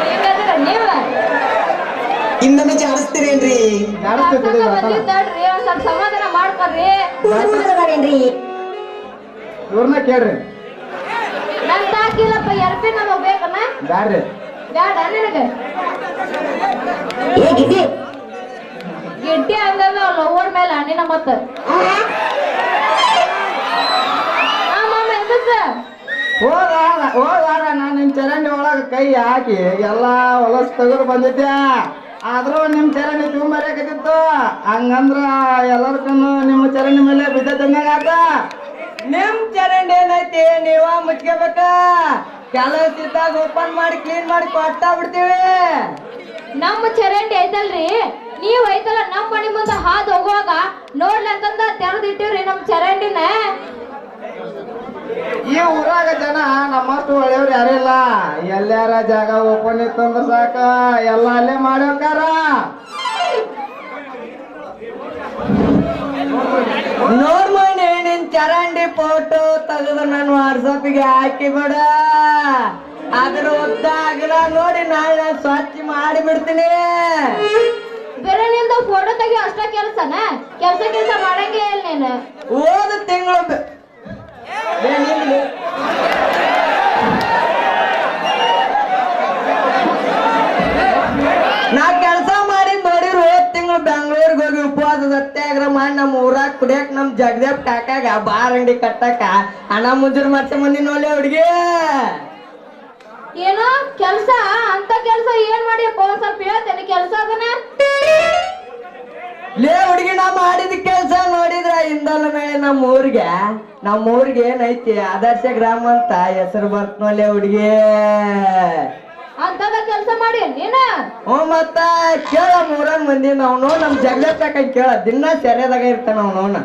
Speaker 4: ಹಿಂಗದಿರ ನೀವ?
Speaker 5: ಇನ್ನೊಮ್ಮೆ ಜಾಡಿಸ್ತೀರೇನ್ರಿ?
Speaker 1: ಜಾಡಿಸ್ತೀವಿ
Speaker 4: ಬಂದಿದ್ದಾಡ್ರಿ, ಒಂದ್ ಸ್ವಲ್ಪ ಸಮಾಧಾನ ಮಾಡ್ಕೊಡ್ರಿ.
Speaker 1: ಇವ್ರನ್ನ ಕೇಳ್ರಿ.
Speaker 4: ನನ್ ತಾಕಿಲ್ಲಪ್ಪ ಎರ್ಪಿ ನಮಗ್ ಬೇಕನ್ನ?
Speaker 1: ಬ್ಯಾಡ್ರಿ.
Speaker 4: ಬ್ಯಾಡ ನಿನಗೆ ಗಿಡ್ಡಿ ಹಂಗದ ಲವರ್ ಮೇಲೆ ಹಣ್ಣಿನ ಮತ್ತ
Speaker 1: ಹೋದ ನಾನು ನಿಮ್ ಚರಂಡಿ ಒಳಗ ಕೈ ಹಾಕಿ ಎಲ್ಲಾ ಹೊಲಸ್ ತೆಗೆದು ಬಂದಿದ್ದೆ, ಆದ್ರೂ ನಿಮ್ ಚರಂಡಿ ತುಂಬರಿಯಾಕತ್ತಿತ್ತು. ಹಂಗಂದ್ರ ಎಲ್ಲರ್ಗೂ ನಿಮ್ಮ ಚರಂಡಿ ಮೇಲೆ ಬಿದ್ದದಂಗ ಆತ.
Speaker 3: ನಿಮ್ ಚರಂಡಿ ಏನೈತಿ ನೀವ ಮುಚ್ಕೋಬೇಕ. ಕೆಲಸ ಇದ್ದಾಗ ಓಪನ್ ಮಾಡಿ ಕ್ಲೀನ್ ಮಾಡಿ ಕೊಟ್ಟ ಬಿಡ್ತೀವಿ.
Speaker 4: ನಮ್ಮ ಚರಂಡಿ ಐತಲ್ರಿ, ನೀವ್ ಐತಲ್ಲ ನಮ್ ಮನಿ ಮುಂದೆ ಹಾದ್ ಹೋಗುವಾಗ ನೋಡ್ಲಿ ಅಂತಂದ ತೆರೆದಿಟ್ಟಿವ್ರಿ ನಮ್ ಚರಂಡಿನ.
Speaker 1: ಈ ಊರಾಗ ಜನ ನಮ್ಮಷ್ಟು ಒಳ್ಳೆಯವ್ರು ಯಾರಿಲ್ಲ. ಎಲ್ಲಾರ ಜಾಗ ಓಪನ್ ಇತ್ತಂದ್ರ ಸಾಕ ಎಲ್ಲ ಅಲ್ಲೇ ಮಾಡ್ಯಾರ.
Speaker 3: ನೋಡ್ಮಣಿ ನಿನ್ ಚರಂಡಿ ಫೋಟೋ ತೆಗೆದು ನಾನು ವಾಟ್ಸಪ್ಗೆ ಹಾಕಿ ಬಿಡ. ಅದ್ರ ಉದ್ದ ಅಗಲ ನೋಡಿ ನಾಳೆ ಸ್ವಚ್ಛ ಮಾಡಿ ಬಿಡ್ತೀನಿ.
Speaker 4: ಬೇರೆ ನಿಂದ ಫೋಟೋ ತೆಗಿ ಅಷ್ಟ ಕೆಲ್ಸನ? ಕೆಲ್ಸ ಮಾಡಂಗೆ ಇಲ್ಲ ನೀನು.
Speaker 3: ಹೋದ ತಿಂಗಳು ನಾ ಕೆಲಸ ಮಾಡಿ ನೋಡಿರು. ಹೋದ್ ತಿಂಗಳು ಬೆಂಗಳೂರಿಗೆ ಹೋಗಿ ಉಪವಾಸ ಸತ್ಯಾಗ್ರಹ ಮಾಡಿ ನಮ್ಮ ಊರಾಗ ಕುಡಿಯಕ್ ನಮ್ ಜಗದೇವ್ ಕಾಕಾಗ ಬಾರ್ ಅಂಗಡಿ ಕಟ್ಟಕ ಹಣ ಮುಂಜೂರು ಮಾಡ್ಸ ಮಂದಿ ನೋಡಿ ಹುಡುಗಿ.
Speaker 4: ಏನೋ ಕೆಲ್ಸ ಅಂತ ಕೆಲ್ಸ ಏನ್ ಮಾಡಿಯಪ್ಪ ಒಂದ್ ಸ್ವಲ್ಪ ಹೇಳ್ತೇನೆ. ಕೆಲ್ಸ ಅದನ್ನ
Speaker 3: ಲೇ ಹುಡುಗಿ ನಾ ಮಾಡಿದ ಕೆಲ್ಸ ನೋಡಿದ್ರ ಹಿಂದಲ ಮೇಲೆ ನಮ್ಮ ಊರಿಗೆ ಏನೈತಿ ಆದರ್ಶ ಗ್ರಾಮ ಅಂತ ಹೆಸರು ಬರ್ತ ನೋಡ್ಲೆ ಹುಡುಗಿ.
Speaker 4: ಅಂತದ ಕೆಲ್ಸ ಮಾಡಿ ನೀನ?
Speaker 3: ಮತ್ತ ಕೇಳ ಮೂರನ್ ಮಂದಿ ನಾವು ನಮ್ ಜಗದಪ್ಪ ಕೇಳ ದಿನ ಸೆರೆದಾಗ ಇರ್ತಾನ ಅವನವನ.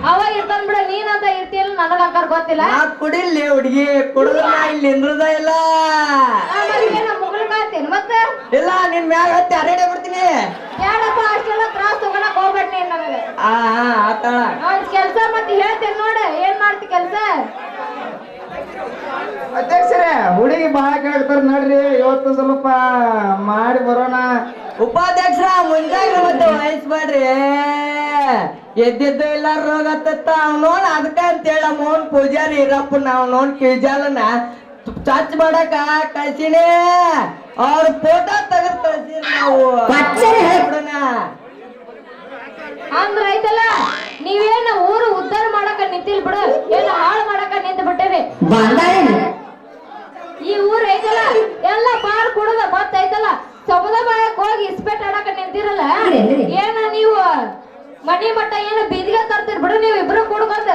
Speaker 4: ಅವ ಇರ್ತಾನ ಬಿಡ, ನೀನಂತ ಇರ್ತಿಯಲ್ಲ ನನಗ ಅಂಕಾರ ಗೊತ್ತಿಲ್ಲ.
Speaker 3: ನಾ ಕುಡಿಲಿ ಹುಡುಗಿ, ಕುಡಿದ್ರ ನಾ ಇಲ್ಲಿ ನಿಂದ್ರದ ಇಲ್ಲ.
Speaker 4: ಮುಗಳ ಕಾಯ್ತೇನೆ ಮತ್ತ
Speaker 3: ಇಲ್ಲ ನಿನ್ ಮ್ಯಾಗ ಹತ್ತಿ ಹರಡೆ ಬಿಡ್ತೀನಿ.
Speaker 4: ಯಾಡಪ್ಪ ಅಷ್ಟೆಲ್ಲ ತ್ರಾಸ್ ತಗೊಳಕ್ ಹೋಗ್ಬೇಡ ನೀನ್ ನನಗೆ.
Speaker 3: ಆತಾಳ
Speaker 4: ಕೆಲ್ಸ ಮತ್ತೆ ಹೇಳ್ತೇನೆ ನೋಡ, ಏನ್ ಮಾಡ್ತಿ ಕೆಲ್ಸ?
Speaker 1: ಅಧ್ಯಕ್ಷರೇ, ಹುಡುಗಿ ಬಹಳ ಕೇಳ್ತಾರ ನೋಡ್ರಿ, ಇವತ್ತು ಸ್ವಲ್ಪ ಮಾಡಿ ಬರೋಣ.
Speaker 3: ಉಪಾಧ್ಯಕ್ಷರ ಮುಂಜಾಗ್ರ ಮತ್ತೆ ವಹಿಸ್ಬೇಡ್ರಿ. ಎದ್ದಿದ್ದು ಇಲ್ಲ ರೋಗ ಹತ್ತತ್ತ ಅವ್ನೋನ್ ಅದಕ್ಕ ಅಂತೇಳ ಮೋನ್ ಪೂಜಾರಿ ಇರಪ್ಪ ನಾವ್ ನೋಡ್ ಕಿಜಾಲನ ಚಚ್ ಮಾಡಕ ಕಳ್ಸಿನಿ. ಅವ್ರ ಫೋಟೋ ತೆಗೆದು ಕಳ್ಸಿರಿ ನಾವು.
Speaker 4: ಅಂದ್ರ ಐತಲ್ಲ ನೀವೇನ ಊರು ಉದ್ಧಾರ ಮಾಡಕ ನಿಂತಿಲ್ ಬಿಡು, ಏನು ಹಾಳು ಮಾಡಕ ನಿಂತ ಬಿಟ್ಟಿರಿ. ಈ ಊರ್ ಐತಲ್ಲ ಎಲ್ಲ ಬಾರ್ ಕುಡದ ಮತ್ತ ಐತಲ್ಲ ಸಮುದಾಯಕ್ ಹೋಗಿ ಇಸ್ಪೆಟ್ ಆಡಕ ನಿಂತಿರಲ್ಲ. ಏನ ನೀವು ಮನಿ ಮಟ್ಟ ಏನು ಬೀದಿಗೆ ತರ್ತೀರಿ ಬಿಡು ನೀವು ಇಬ್ರು ಕೂಡ್ಕೊಂಡ್.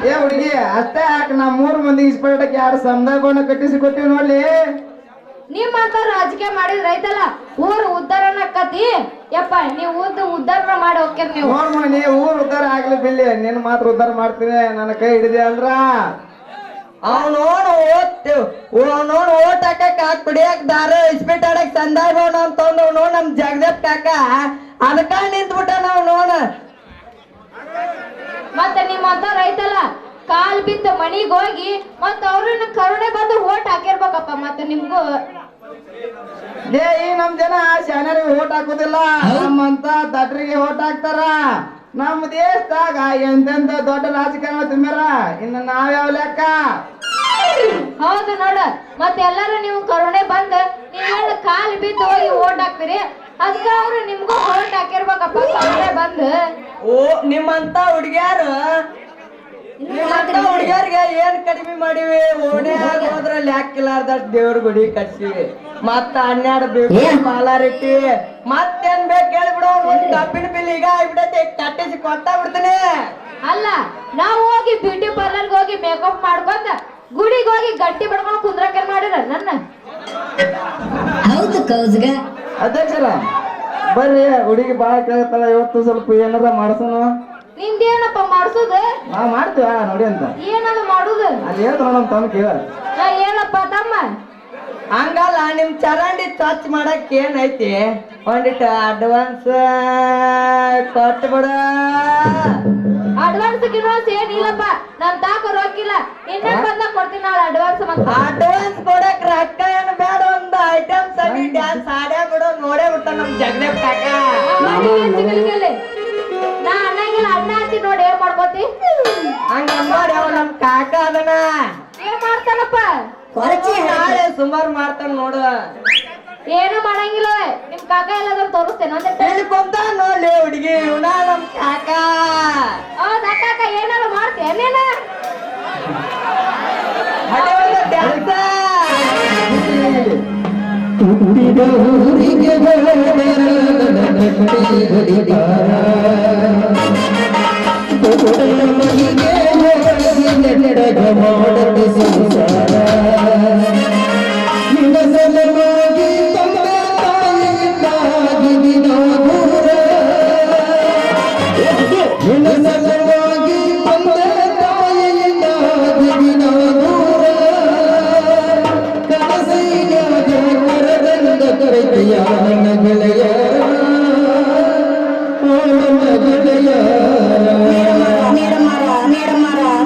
Speaker 1: ಏ ಹುಡುಗಿ ಅಷ್ಟೇ ಯಾಕೆ ನಾ 3 ಮಂದಿ ಇಸ್ಪೇಟಕ್ಕೆ 2 ಸಮುದಾಯವನ್ನು ಕಟ್ಟಿಸಿ ಕೊಟ್ಟಿವಿ ನೋಡ್ಲಿ.
Speaker 4: ನಿಮ್ಮಂತ ರಾಜಕೀಯ ಮಾಡಿದ್ರ ಐತಲ್ಲ ಊರು ಉದ್ಧಾರನ ಕತಿ ಯಪ್ಪ. ನೀವು ಉದ್ಧಾರ ಮಾಡಿ ಹೋಗ್ಯಾರ ನೀವು.
Speaker 1: ನೋಡ್ಮ ನೀ ಊರ್ ಉದ್ಧಾರ ಆಗ್ಲಿ ಬಿಲ್ಲಿ, ನಿನ್ ಮಾತ್ರ ಉದ್ಧಾರ ಮಾಡ್ತೀನಿ ನನ್ನ ಕೈ ಹಿಡಿದೆ ಅಂದ್ರ.
Speaker 3: ಅವ್ನೋನು ಓಟ್ ಹಾಕಕ್ ಕುಡಿಯಕ್ ದಾರ ಇಸ್ಪೀಟ್ ಆಡಕ್ ಸಂದಾಯ ನೋಡ ಅಂತಂದ್ ನೋಡ್ ನಮ್ ಜಗದಪ್ ಕಾಕ ಅದಕ್ಕ ನಿಂತ್ಬಿಟ್ಟ ನಾವ್ ನೋಡ.
Speaker 4: ಮತ್ತೆ ನಿಮ್ಮಂತ ರೈತಲ್ಲ ಕಾಲ್ ಬಿದ್ದು ಮನಿಗ್ ಹೋಗಿ ಮತ್ತ ಅವ್ರನ್ನ ಕರುಣೆ ಬಂದು ಓಟ್ ಹಾಕಿರ್ಬೇಕಪ್ಪ. ಮತ್ತೆ ನಿಮ್ಗೂ
Speaker 1: ಈ ನಮ್ ಜನ ಶಾನ್ಯರಿಗೆ ಓಟ್ ಹಾಕುದಿಲ್ಲ, ನಮ್ಮಂತ ದಟ್ರಿಗೆ ಓಟ್ ಹಾಕ್ತಾರ. ನಮ್ಮ ದೇಶದಾಗ ಎಂತೆಂತ ದೊಡ್ಡ ರಾಜಕಾರಣ ತುಂಬ್ಯಾರ ಇನ್ನು ನಾವ್ಯಾವ ಲೆಕ್ಕ.
Speaker 4: ಹೌದು ನೋಡ, ಮತ್ತೆ ಎಲ್ಲರೂ ನೀವು ಕರುಣೆ ಬಂದ್ ನೀವೇನು ಕಾಲು ಬಿದ್ದು ಹೋಗಿ ಓಟ್ ಹಾಕ್ತೀರಿ, ಅದಕ್ಕ ಅವ್ರು ನಿಮ್ಗೂ ಓಟ್ ಹಾಕಿರ್ಬೇಕಪ್ಪ ಕರುಣೆ ಬಂದ್.
Speaker 3: ಓ ನಿಮ್ಮಂತ ಹುಡುಗ್ಯಾರು ಹುಡುಗ್ಯಾರಿಗೆ ಏನ್ ಕಡಿಮೆ ಮಾಡಿವಿ? ಓಣ್ಯಾಗ ಹೋದ್ರಲ್ಲಿ ಹಾಕಿಲಾರ್ದಷ್ಟು ದೇವ್ರ ಗುಡಿ ಕಟ್ಸಿವಿ, ಮತ್ತ 12 ಬೇಕು ಮಾಲಾರಿಟ್ಟಿವಿ, ಮತ್ತೇನ್ ಬೇಕು ಹೇಳ್ಬಿಡು. ಒಂದ್ ಕಬ್ಬಿನ ಬಿಲ್ ಈಗ ಆಗ್ಬಿಡತ್ತೆ, ಕಟ್ಟಿಸಿ ಕೊಟ್ಟ ಬಿಡ್ತೀನಿ.
Speaker 4: ಅಲ್ಲ, ನಾವು ಹೋಗಿ ಬ್ಯೂಟಿ ಪಾರ್ಲರ್ಗೆ ಹೋಗಿ ಮೇಕಪ್ ಮಾಡ್ಕೊಂಡ ಗುಡಿಗೆ ಹೋಗಿ ಗಟ್ಟಿ ಬಡ್ಕೊಂಡು ಕುಂದ್ರಕ್ಕೆ ಮಾಡಿರ ನನ್ನ.
Speaker 6: ಹೌದು ಕೌಜ್ಗ.
Speaker 1: ಅಧ್ಯಕ್ಷರ ಬರ್ರಿ, ಹುಡುಗಿ ಬಾಳ ಕೇಳ್ತಾಳ, ಇವತ್ತು ಸ್ವಲ್ಪ ಏನಾರ ಮಾಡ್ಸೋಣ.
Speaker 4: ನಿಂದೇನಪ್ಪ ಮಾಡ್ಸುದು?
Speaker 1: ನಾವ್ ಮಾಡ್ತೀವ ನೋಡಿ ಅಂತ
Speaker 4: ಏನದು ಮಾಡುದು?
Speaker 1: ಅಲ್ಲಿ ಹೇಳ್ತ ನೋಡಮ್ ತಮ್ಮ ಕೇಳ.
Speaker 4: ಏನಪ್ಪ ತಮ್ಮ?
Speaker 3: ಹಂಗಲ್ಲ, ನಿಮ್ ಚರಂಡಿ ಸ್ವಚ್ಛ ಮಾಡಕ್ ಏನೈತಿ, ಒಂದಿಟ್ಟು ಅಡ್ವಾನ್ಸ್ ಕೊಟ್ಬಿಡ.
Speaker 4: ಅಡ್ವಾನ್ಸ್ ಗಿಡ್ವಾನ್ಸ್ ಏನಿಲ್ಲಪ್ಪ, ನನ್ ತಾಕ ರೊಕ್ಕಿಲ್ಲ, ಇನ್ನೇನ್ ಬಂದಾಗ ಕೊಡ್ತೀನಿ ನಾಳೆ ಅಡ್ವಾನ್ಸ್.
Speaker 3: ಅಡ್ವಾನ್ಸ್ ಕೊಡಕ್ ರೊಕ್ಕ ಏನು ಬೇಡ, ಒಂದು ಐಟಮ್ಸ್ ಆಗಿ ಡ್ಯಾನ್ಸ್ ಆಡೇ ಬಿಡು. ನೋಡೇ ಬಿಟ್ಟ ನಮ್ ಜಗದೇವ್ ಕಾಕ.
Speaker 4: ನಾ ಅನ್ನಂಗಿಲ್ಲ, ಅಣ್ಣ ಅಂತಿ ನೋಡಿ ಏನ್ ಮಾಡ್ಕೋತಿ?
Speaker 3: ಹಂಗ ಮಾಡಿ ಅವ ನಮ್ ಕಾಕ ಅದನ
Speaker 4: ಏನ್ ಮಾಡ್ತಾನಪ್ಪ?
Speaker 3: ನಾಳೆ ಸುಮಾರು ಮಾಡ್ತಾನ ನೋಡು.
Speaker 4: ಏನು ಮಾಡಂಗಿಲ್ಲ, ನಿಮ್ ಕಾಕ ಎಲ್ಲಾದ್ರೂ ತೋರಿಸ್ತೇನೆ
Speaker 3: ಇಲ್ಲಿ ಕುಂತ ನೋಡ್ಲಿ ಹುಡುಗಿ, ಇವನ ನಮ್ ಕಾಕ.
Speaker 4: ಹೌದಾ ಕಾಕ, ಏನಾರು ಮಾಡ್ತೀಯ ನೀನು?
Speaker 3: ಡ್ಯಾನ್ಸ್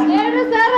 Speaker 4: ಹೇಳ್ರಿ ಸರ್.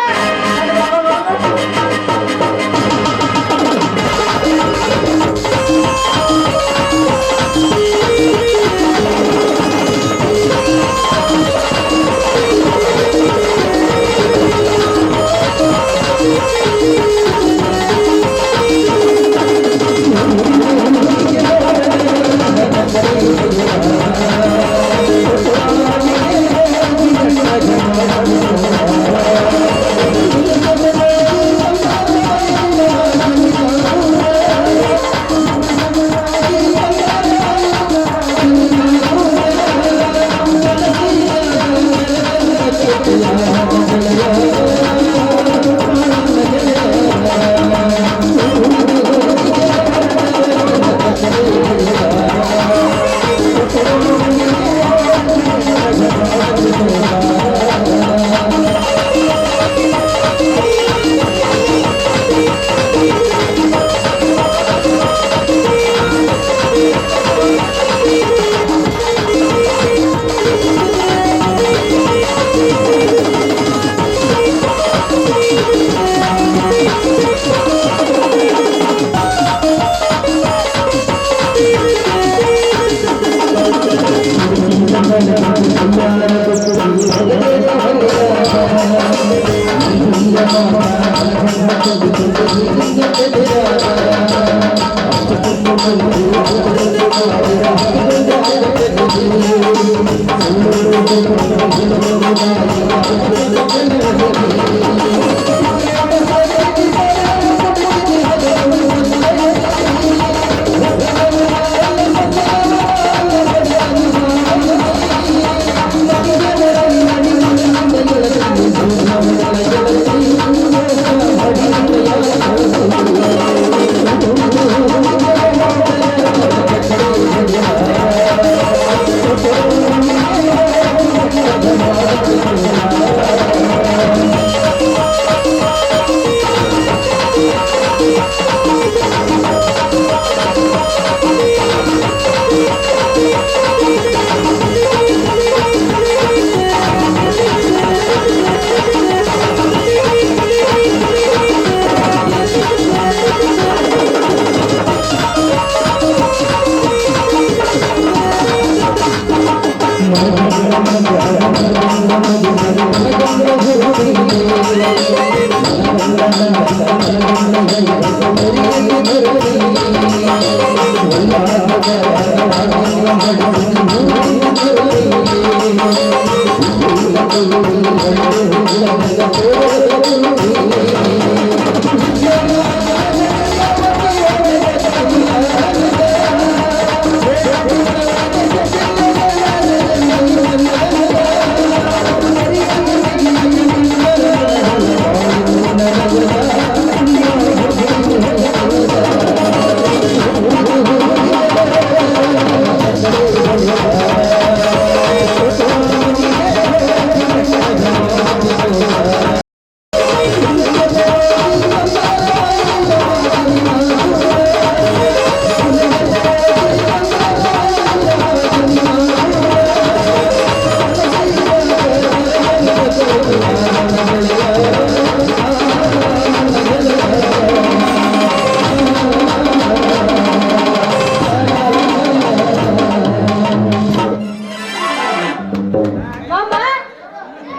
Speaker 4: ಮಾಮ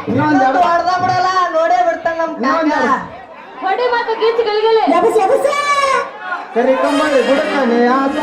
Speaker 1: ಇನ್ನೊಂದ್ ಎರಡು
Speaker 3: ಹೊಡ್ದ ಬಿಡಲ್ಲ ನೋಡೇ ಬಿಡ್ತಾನ ನಮ್ ಕಾಕ
Speaker 4: ಹೊಡಿ ಮತ್ತು ಗೀಚ್ ಗಳಿಗೆಲೆ
Speaker 1: ಕರಿಕೊಂಬಳಿ ಬಿಡುತ್ತಾನೆ ಆಸ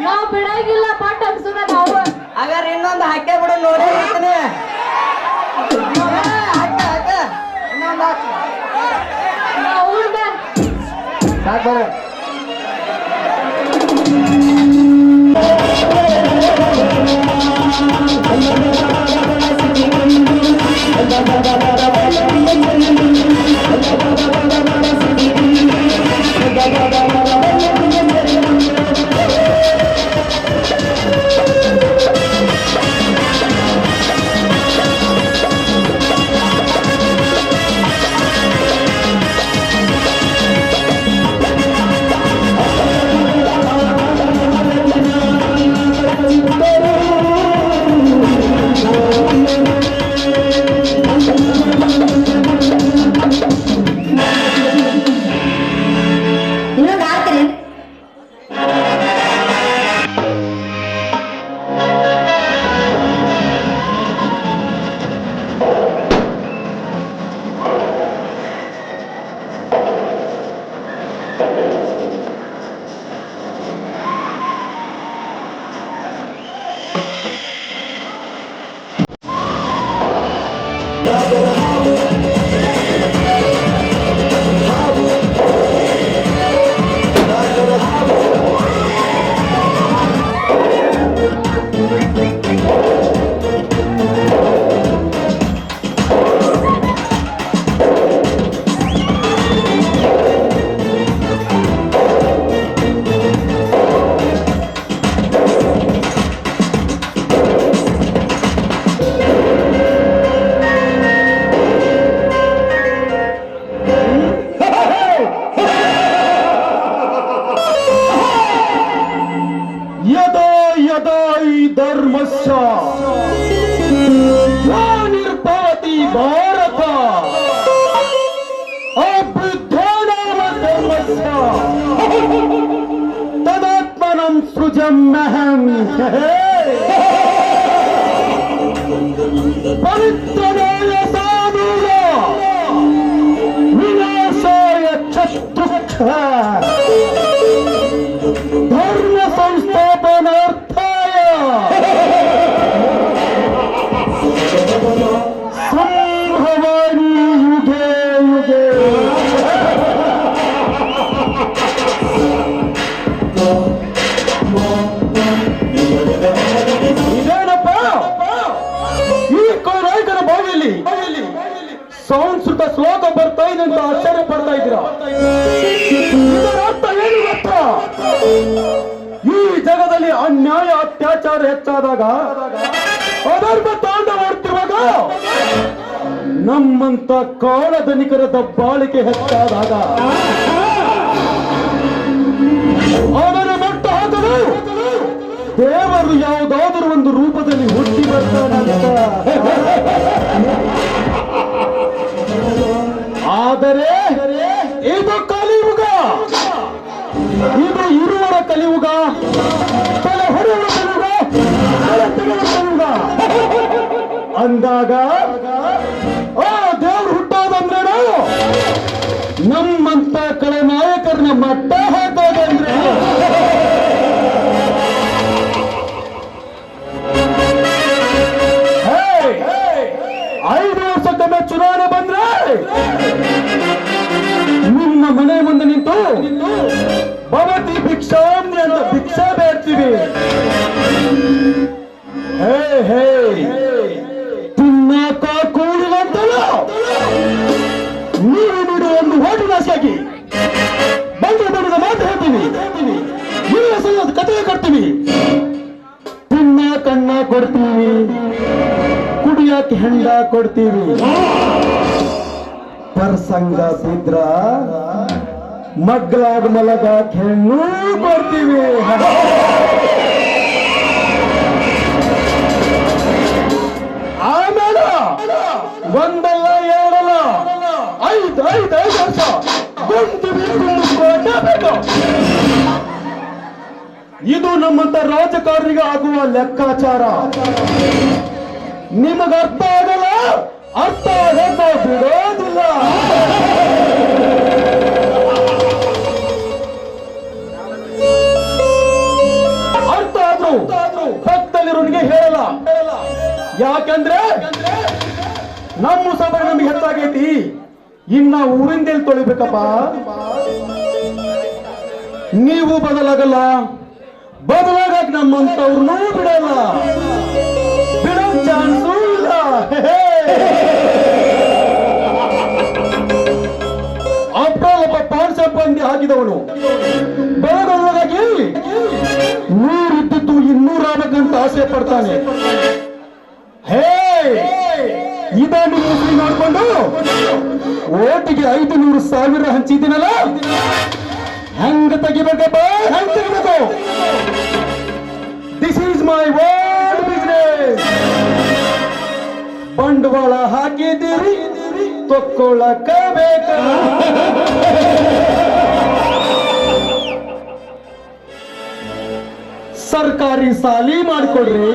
Speaker 4: ನಾವ್ ಬಿಡಂಗಿಲ್ಲ ಪಟ್ ಅನ್ಸುದ ನಾವು
Speaker 3: ಹಾಗಾದ್ರೆ ಇನ್ನೊಂದು ಹಾಕೇ ಬಿಡು ನೋಡೇ ಬಿಡ್ತೀನಿ ಹಾಕ ಹಾಕ ಇನ್ನೊಂದು ಹಾಕ
Speaker 4: ನಾವು ಉಳ್ದ
Speaker 1: ಸಾಕು ಬರ್ರಿ
Speaker 3: ¡Gracias!
Speaker 6: ಯದಾಯಿ ಧರ್ಮಸ್ಯ ನಿರ್ಭವತಿ ಭಾರತ ಅಬುದ್ಧಾನಾಮ ಧರ್ಮಸ್ಯ ತದಾತ್ಮನಂ ಸೃಜಮ್ಯಹಂ ಪವಿತ್ರನಾಯ ಸಾಧೂರ ವಿನಾಶಾಯ ಚತುಷ್ಕ ಧರ್ಮ ಸಂಸ್ಥಾಪನಾರ್ಥಾಯ ಸಂಭವಾಮಿ ಯುಗೆ ಯುಗೆ. ಇದೇನಪ್ಪ ಈ ನಾಯಕನ ಬಾವಿಯಲ್ಲಿ ಸಂಸ್ಕೃತ ಶ್ಲೋಕ ಬರ್ತಾ ಇದೆ ಅಂತ ಆಶ್ಚರ್ಯ ಪಡ್ತಾ ಇದ್ದೀರಾ? ಇದರ ಅರ್ಥ ಏನು ಗೊತ್ತಾ? ಈ ಜಗದಲ್ಲಿ ಅನ್ಯಾಯ ಅತ್ಯಾಚಾರ ಹೆಚ್ಚಾದಾಗ ಅಧರ್ಮ ತಾಂಡವಾಡ್ತಿರುವಾಗ ನಮ್ಮಂತ ಕಾಳಧನಿಕರ ದಬ್ಬಾಳಿಕೆ ಹೆಚ್ಚಾದಾಗ ಅವರ ಮಟ್ಟ ಹಾಕಲು ದೇವರು ಯಾವುದಾದರೂ ಒಂದು ರೂಪದಲ್ಲಿ ಹುಟ್ಟಿ ಬರ್ತಾನಂತ. ಆದರೆ ಇದು ಕಲಿಯುಗ, ಇದು ಇರುವರ ಕಲಿಯುಗ, ತಲೆ ಹೊಡೆಯುವ ಕಲಿಯುಗ, ತಲೆ ತೆಗೆಯುವ ಕಲಿಯುಗ ಅಂದಾಗ ದೇವ್ರು ಹುಟ್ಟೋದಂದ್ರೆ ನಮ್ಮಂತ ಕಳೆ ನಾಯಕರನ್ನ ಮಟ್ಟ ಹಾಕೋದಂದ್ರೆ ಐದು ವರ್ಷಕ್ಕೊಮ್ಮೆ ಚುನಾವಣೆ ಬಂದ್ರೆ ನಿಮ್ಮ ಮನೆ ಮುಂದೆ ನಿಂತು ಭವತಿ ಭಿಕ್ಷಾಂದಿ ಅಂತ ಭಿಕ್ಷಾ ಬೇಡ್ತೀವಿ. ಹೇ ಹೇ ತಿನ್ನಕ ಕೂಡಿಲ್ಲ ಅಂತಲ್ಲ ನೀವು ನೀಡುವ ಒಂದು ಹೋಟೆಲ್ ಆಸೆಯಾಗಿ ಬಂದು ಬಣ್ಣದ ಮಾತು ಹೇಳ್ತೀವಿ, ಇಲ್ಲ ಸಲ್ಲದ ಕಥೆ ಕಟ್ತೀವಿ, ತಿನ್ನ ಕಣ್ಣ ಕೊಡ್ತೀವಿ, ಕುಡಿಯಕ್ಕೆ ಹೆಂಡ ಕೊಡ್ತೀವಿ, ಪ್ರಸಂಗ ಬಿದ್ರ ಮಗ್ಲಾಗ ಮಲಗ ಹೆಣ್ಣು ಕೊಡ್ತೀವಿ. ಆಮೇಲೆ ಒಂದಲ್ಲ ಎರಡಲ್ಲ ಐದು ವರ್ಷ ಬೇಕು. ಇದು ನಮ್ಮಂತ ರಾಜಕಾರಣಿಗೆ ಆಗುವ ಲೆಕ್ಕಾಚಾರ. ನಿಮಗ ಅರ್ಥ ಆಗಲ್ಲ, ಅರ್ಥ ಆಗಲ್ಲ ಬಿಡೋದಿಲ್ಲ. ಅರ್ಥ ಆದ್ರೂ ಪಕ್ಕದಲ್ಲಿರೋನಿಗೆ ಹೇಳಲ್ಲ. ಯಾಕಂದ್ರೆ ನಮ್ಮ ಸಭೆ ನಮಗೆ ಹೆಚ್ಚಾಗೈತಿ, ಇನ್ನ ಊರಿಂದೇಳಿ ತೊಳಿಬೇಕಪ್ಪ. ನೀವು ಬದಲಾಗಲ್ಲ, ಬದಲಾಗಕ್ ನಮ್ಮಂತವ್ರನ್ನೂ ಬಿಡಲ್ಲ, ಬಿಡೋ ಚಾನ್ಸೂ ಇಲ್ಲ. ಅಪ್ರಲಪ್ಪ ಪಾಠ ಹಾಕಿದವನು ಬೆಳಗೊಳಗಾಗಿ ನೂರಿದ್ದು 200 ಆಗ್ಬೇಕಂತ ಆಸೆ ಪಡ್ತಾನೆ. ಹೇ ಇದನ್ನು ಮುಸ್ಲಿ ನೋಡ್ಕೊಂಡು ಓಟಿಗೆ 500,000 ಹಂಚಿದ್ದೀನಲ್ಲ, ಹೆಂಗ ತೆಗಿಬೇಕಪ್ಪ, ಹೆಂಗ ತೆಗಿಬೇಕು? This is my world business. ಬಂಡವಾಳ ಹಾಕಿದ್ದೀರಿ, ತೊಕ್ಕೊಳ್ಳಕ ಬೇಕ. ಸರ್ಕಾರಿ ಸಾಲಿ ಮಾಡಿಕೊಡ್ರಿ,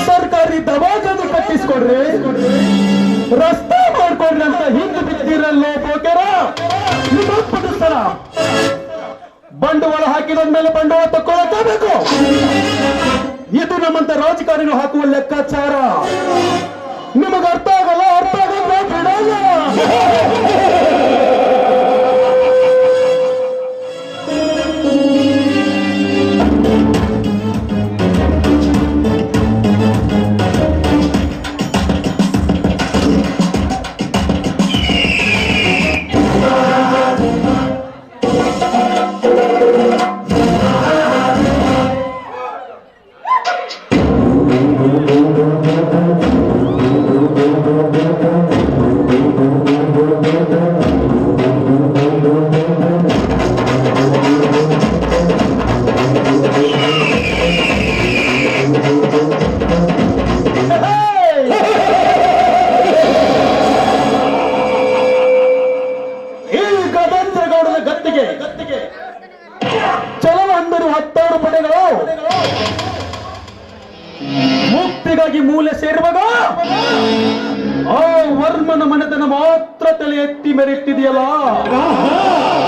Speaker 6: ಸರ್ಕಾರಿ ದವಾಖಾನೆ ಕಟ್ಟಿಸ್ಕೊಡ್ರಿ, ರಸ್ತೆ ಮಾಡ್ಕೊಡ್ರಿ ಅಂತ ಹಿಂದೆ ಬಿದ್ದಿರಲ್ಲೋ ಬೋಕೆರ ನಿಮ್ಮಪ್ಪನ ಬಂಡವಾಳ ಹಾಕಿದ್ಮೇಲೆ ಬಂಡವಾಳ ತಕ್ಕೊಳ್ಳಬೇಕು. ಇದು ನಮ್ಮಂತ ರಾಜಕಾರಣಿಗಳು ಹಾಕುವ ಲೆಕ್ಕಾಚಾರ. ನಿಮಗೆ ಅರ್ಥ ಆಗಲ್ಲ, ಅರ್ಥ ಆಗಲ್ಲ ಬಿಡಲ್ಲ. ಪಡೆಗಳು ಮುಕ್ತಿಗಾಗಿ ಮೂಲೆ ಸೇರುವಾಗ ಆ ವರ್ಮನ ಮನೆತನ ಮಾತ್ರ ತಲೆ ಎತ್ತಿ ಮೆರೆಯುತ್ತಿದೆಯಲ್ಲ.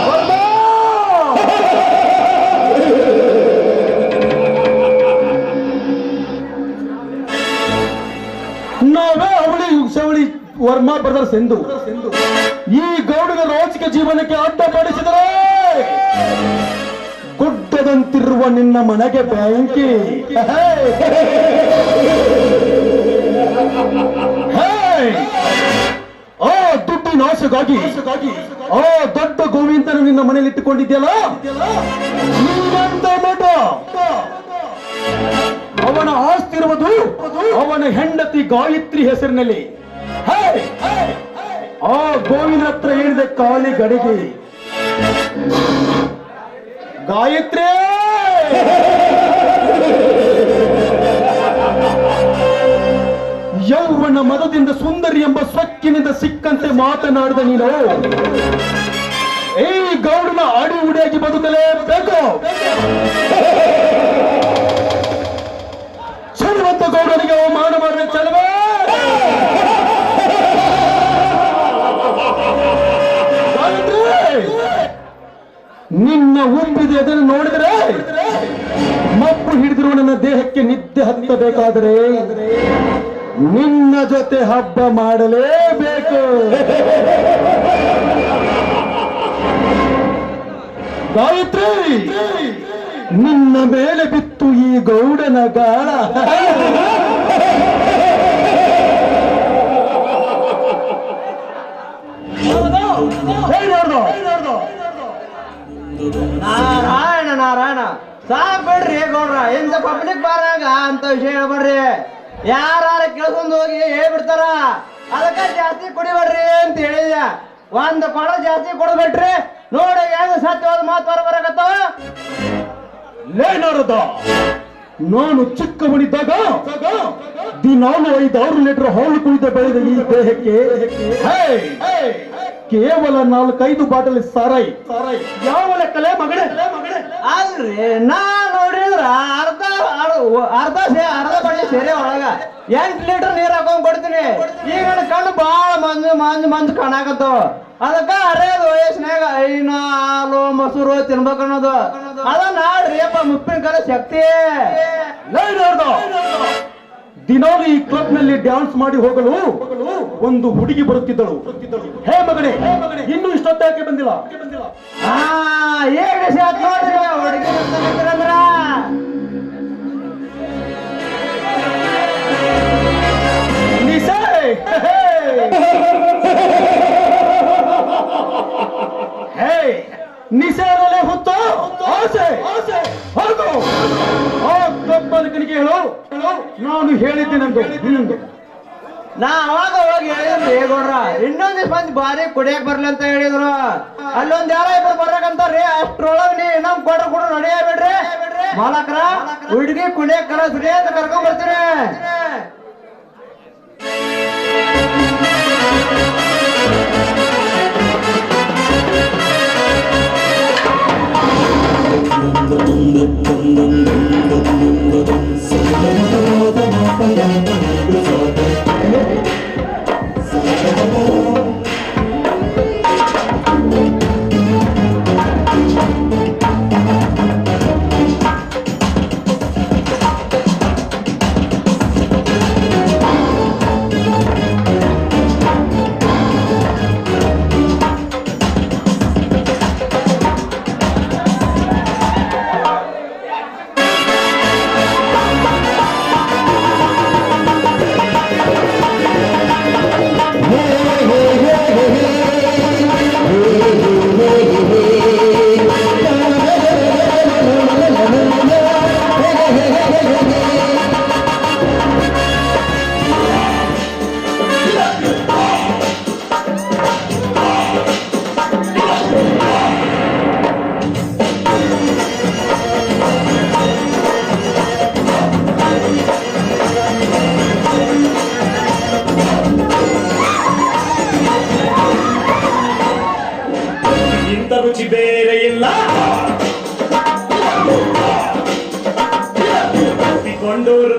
Speaker 6: ವರ್ಮ! ನಾವೇ ಅವಳಿ ಸವಳಿ ವರ್ಮ ಬ್ರದರ್ಸ್ ಎಂದು ಈ ಗೌಡನ ರೋಚಿಕ ಜೀವನಕ್ಕೆ ಅಡ್ಡಪಡಿಸಿದರೆ ಗುಡ್ಡದಂತಿರುವ ನಿನ್ನ ಮನೆಗೆ ಬೆಂಕಿ. ಆ ದುಡ್ಡಿನ ಆಸೆಗಾಗಿ ಆ ದೊಡ್ಡ ಗೋವಿಂದನು ನಿನ್ನ ಮನೆಯಲ್ಲಿ ಇಟ್ಟುಕೊಂಡಿದ್ಯಲ್ಲ, ನೀನಂತ ಮಠ ಅವನ ಆಸ್ತಿ ಇರುವುದು ಅವನ ಹೆಂಡತಿ ಗಾಯತ್ರಿ ಹೆಸರಿನಲ್ಲಿ. ಆ ಗೋವಿಂದ ಹತ್ರ ಹೇಳಿದೆ ಕಾಲಿ ಗಡಿಗೆ, ಗಾಯತ್ರಿ ಯೌವನ ಮದದಿಂದ ಸುಂದರಿ ಎಂಬ ಸೊಕ್ಕಿನಿಂದ ಸಿಕ್ಕಂತೆ ಮಾತನಾಡಿದ ನೀನು ಈ ಗೌಡನ ಅಡಿ ಉಡಿಯಾಗಿ ಬದುಕಲೇಬೇಕು. ಶ್ರೀಮಂತ ಗೌಡನಿಗೆ ಅವಮಾನ ಮಾಡಿದ ಚಲವೇ ನಿನ್ನ ಉಬ್ಬಿದೆ ಅದನ್ನು ನೋಡಿದರೆ ಮಪ್ಪು ಹಿಡಿದಿರುವ ನನ್ನ ದೇಹಕ್ಕೆ ನಿದ್ದೆ ಹತ್ತಬೇಕಾದರೆ ನಿನ್ನ ಜೊತೆ ಹಬ್ಬ ಮಾಡಲೇಬೇಕು. ಗಾಯತ್ರಿ, ನಿನ್ನ ಮೇಲೆ ಬಿತ್ತು ಈ ಗೌಡನ ಗಾಳ.
Speaker 3: ನಾರಾಯಣ ನಾರಾಯಣ ಸಾಕ್ ಬಿಡ್ರಿ ಗೌಡ್ರ, ಇಂತ ಪಬ್ಲಿಕ್ ಬಾರಾಗ ಅಂತ ವಿಷಯ ಹೇಳ್ಬೇಡ್ರಿ. ಯಾರ ಕೇಳ್ಕೊಂಡ್ ಹೋಗಿ ಹೇಳ್ಬಿಡ್ತಾರ. ಅದಕ್ಕ ಜಾಸ್ತಿ ಕುಡಿಬೇಡ್ರಿ ಅಂತ ಹೇಳಿದ್ಯ. ಒಂದ್ ಕೊಡ ಜಾಸ್ತಿ ಕೊಡ್ಬೇಡ್ರಿ. ನೋಡಿ ಹೆಂಗ ಸತ್ಯವಾದ ಮಾತು ಹೊರ ಬರಕತ್ತಾವ.
Speaker 6: ಲೇನಾರದ ನಾನು ಚಿಕ್ಕವನಿದ್ದಾಗ ದಿನಾಲು 5-6 ಲೀಟರ್ ಹಾಲು ಕುಡಿದ ಬೆಳೆದ ಈ ದೇಹಕ್ಕೆ ಕೇವಲ 4-5 ಬಾಟಲಿ ಸಾರಾಯಿ ಯಾವ ಲೆಕ್ಕಲೇ ಮಗಳೇ?
Speaker 3: ಅಲ್ರಿ, ನಾ ನೋಡಿದ್ರ ಅರ್ಧ ಬಡ್ಡಿ ಸೇರೆ ಒಳಗ 8 ಲೀಟರ್ ನೀರ್ ಹಾಕೊಂಡ್ ಕೊಡ್ತೀನಿ. ಈಗ ಕಣ್ಣು ಬಾಳ ಮಂಜು ಕಾಣಾಕತ್ತಾವ. ಅದಕ್ಕ ಅರೇದು ವಯಸ್ಸಿನಾಗ ಐನ ಹಾಲು ಮೊಸರು ತಿನ್ಬೇಕು ಅನ್ನೋದು. ಅದ ನಾಡ್ರಿ ಅಪ್ಪ ಮುಪ್ಪಿನ ಕಾಲ ಶಕ್ತಿ.
Speaker 6: ದಿನಾಲು ಈ ಕ್ಲಬ್ ನಲ್ಲಿ ಡ್ಯಾನ್ಸ್ ಮಾಡಿ ಹೋಗಲು ಒಂದು ಹುಡುಗಿ ಬರುತ್ತಿದ್ದಳು. ಹೇ ಮಗನೇ, ಇನ್ನೂ ಇಷ್ಟೊತ್ತಾಕೆ ಬಂದಿಲ್ಲ?
Speaker 3: ಹೇಗೆ ನೋಡ್ರಿ ಹುಡುಗಿ ಅಂದ್ರ
Speaker 6: ನಿಸೇರಲೆ ಹೊತ್ತು ಆಸೆ ಹೌದು. ಆ ಕ್ಲಬ್ ಮಾಲೀಕನಿಗೆ ಹೇಳು ನಾನು ಹೇಳಿದ್ದೇನೆಂದು.
Speaker 3: ನಾ ಅವಾಗ ಹೋಗಿ ಹೇಳಿದ್ರಿ ಗೌಡ್ರ, ಇನ್ನೊಂದಿಷ್ಟು ಮಂದಿ ಬಾರಿ ಕುಡಿಯಕ್ ಬರ್ಲಿ ಅಂತ ಹೇಳಿದ್ರು. ಅಲ್ಲೊಂದ್ 2-3 ಬರ್ಬೇಕಂತಾರ್ರಿ. ಅಷ್ಟ್ರೊಳಗ ನೀ ನಮ್ ಕೊಡ್ರ ನಡಿಯ ಬಿಡ್ರಿ ಮಾಲಕ್ರ, ಹುಡುಗಿ ಕುಡಿಯಕ್ ಕಳಿಸ್ರಿ ಅಂತ ಕರ್ಕೊಂಡ್ ಬರ್ತೀನಿ.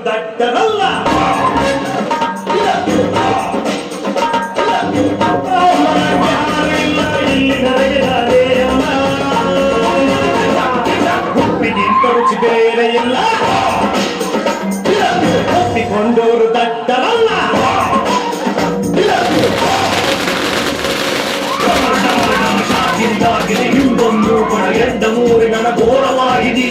Speaker 6: ದಡ್ಡರಲ್ಲ. ಯಾರಿಲ್ಲ ಇಲ್ಲಿ ನಡೆಯಲಾರೆ ಅಲ್ಲ. ಉಪ್ಪಿಗಿಂತ ರುಚಿ ಬೇರೆ ಇಲ್ಲ. ಒಪ್ಪಿಕೊಂಡವರು ದಡ್ಡರಲ್ಲ. ಶಾತಿಂದಾಗಿದೆ ಹಿಂದೊಂದು ಗುಣ ಎಂಡ ಮೂರಿನ ಘೋರವಾಗಿದೆ.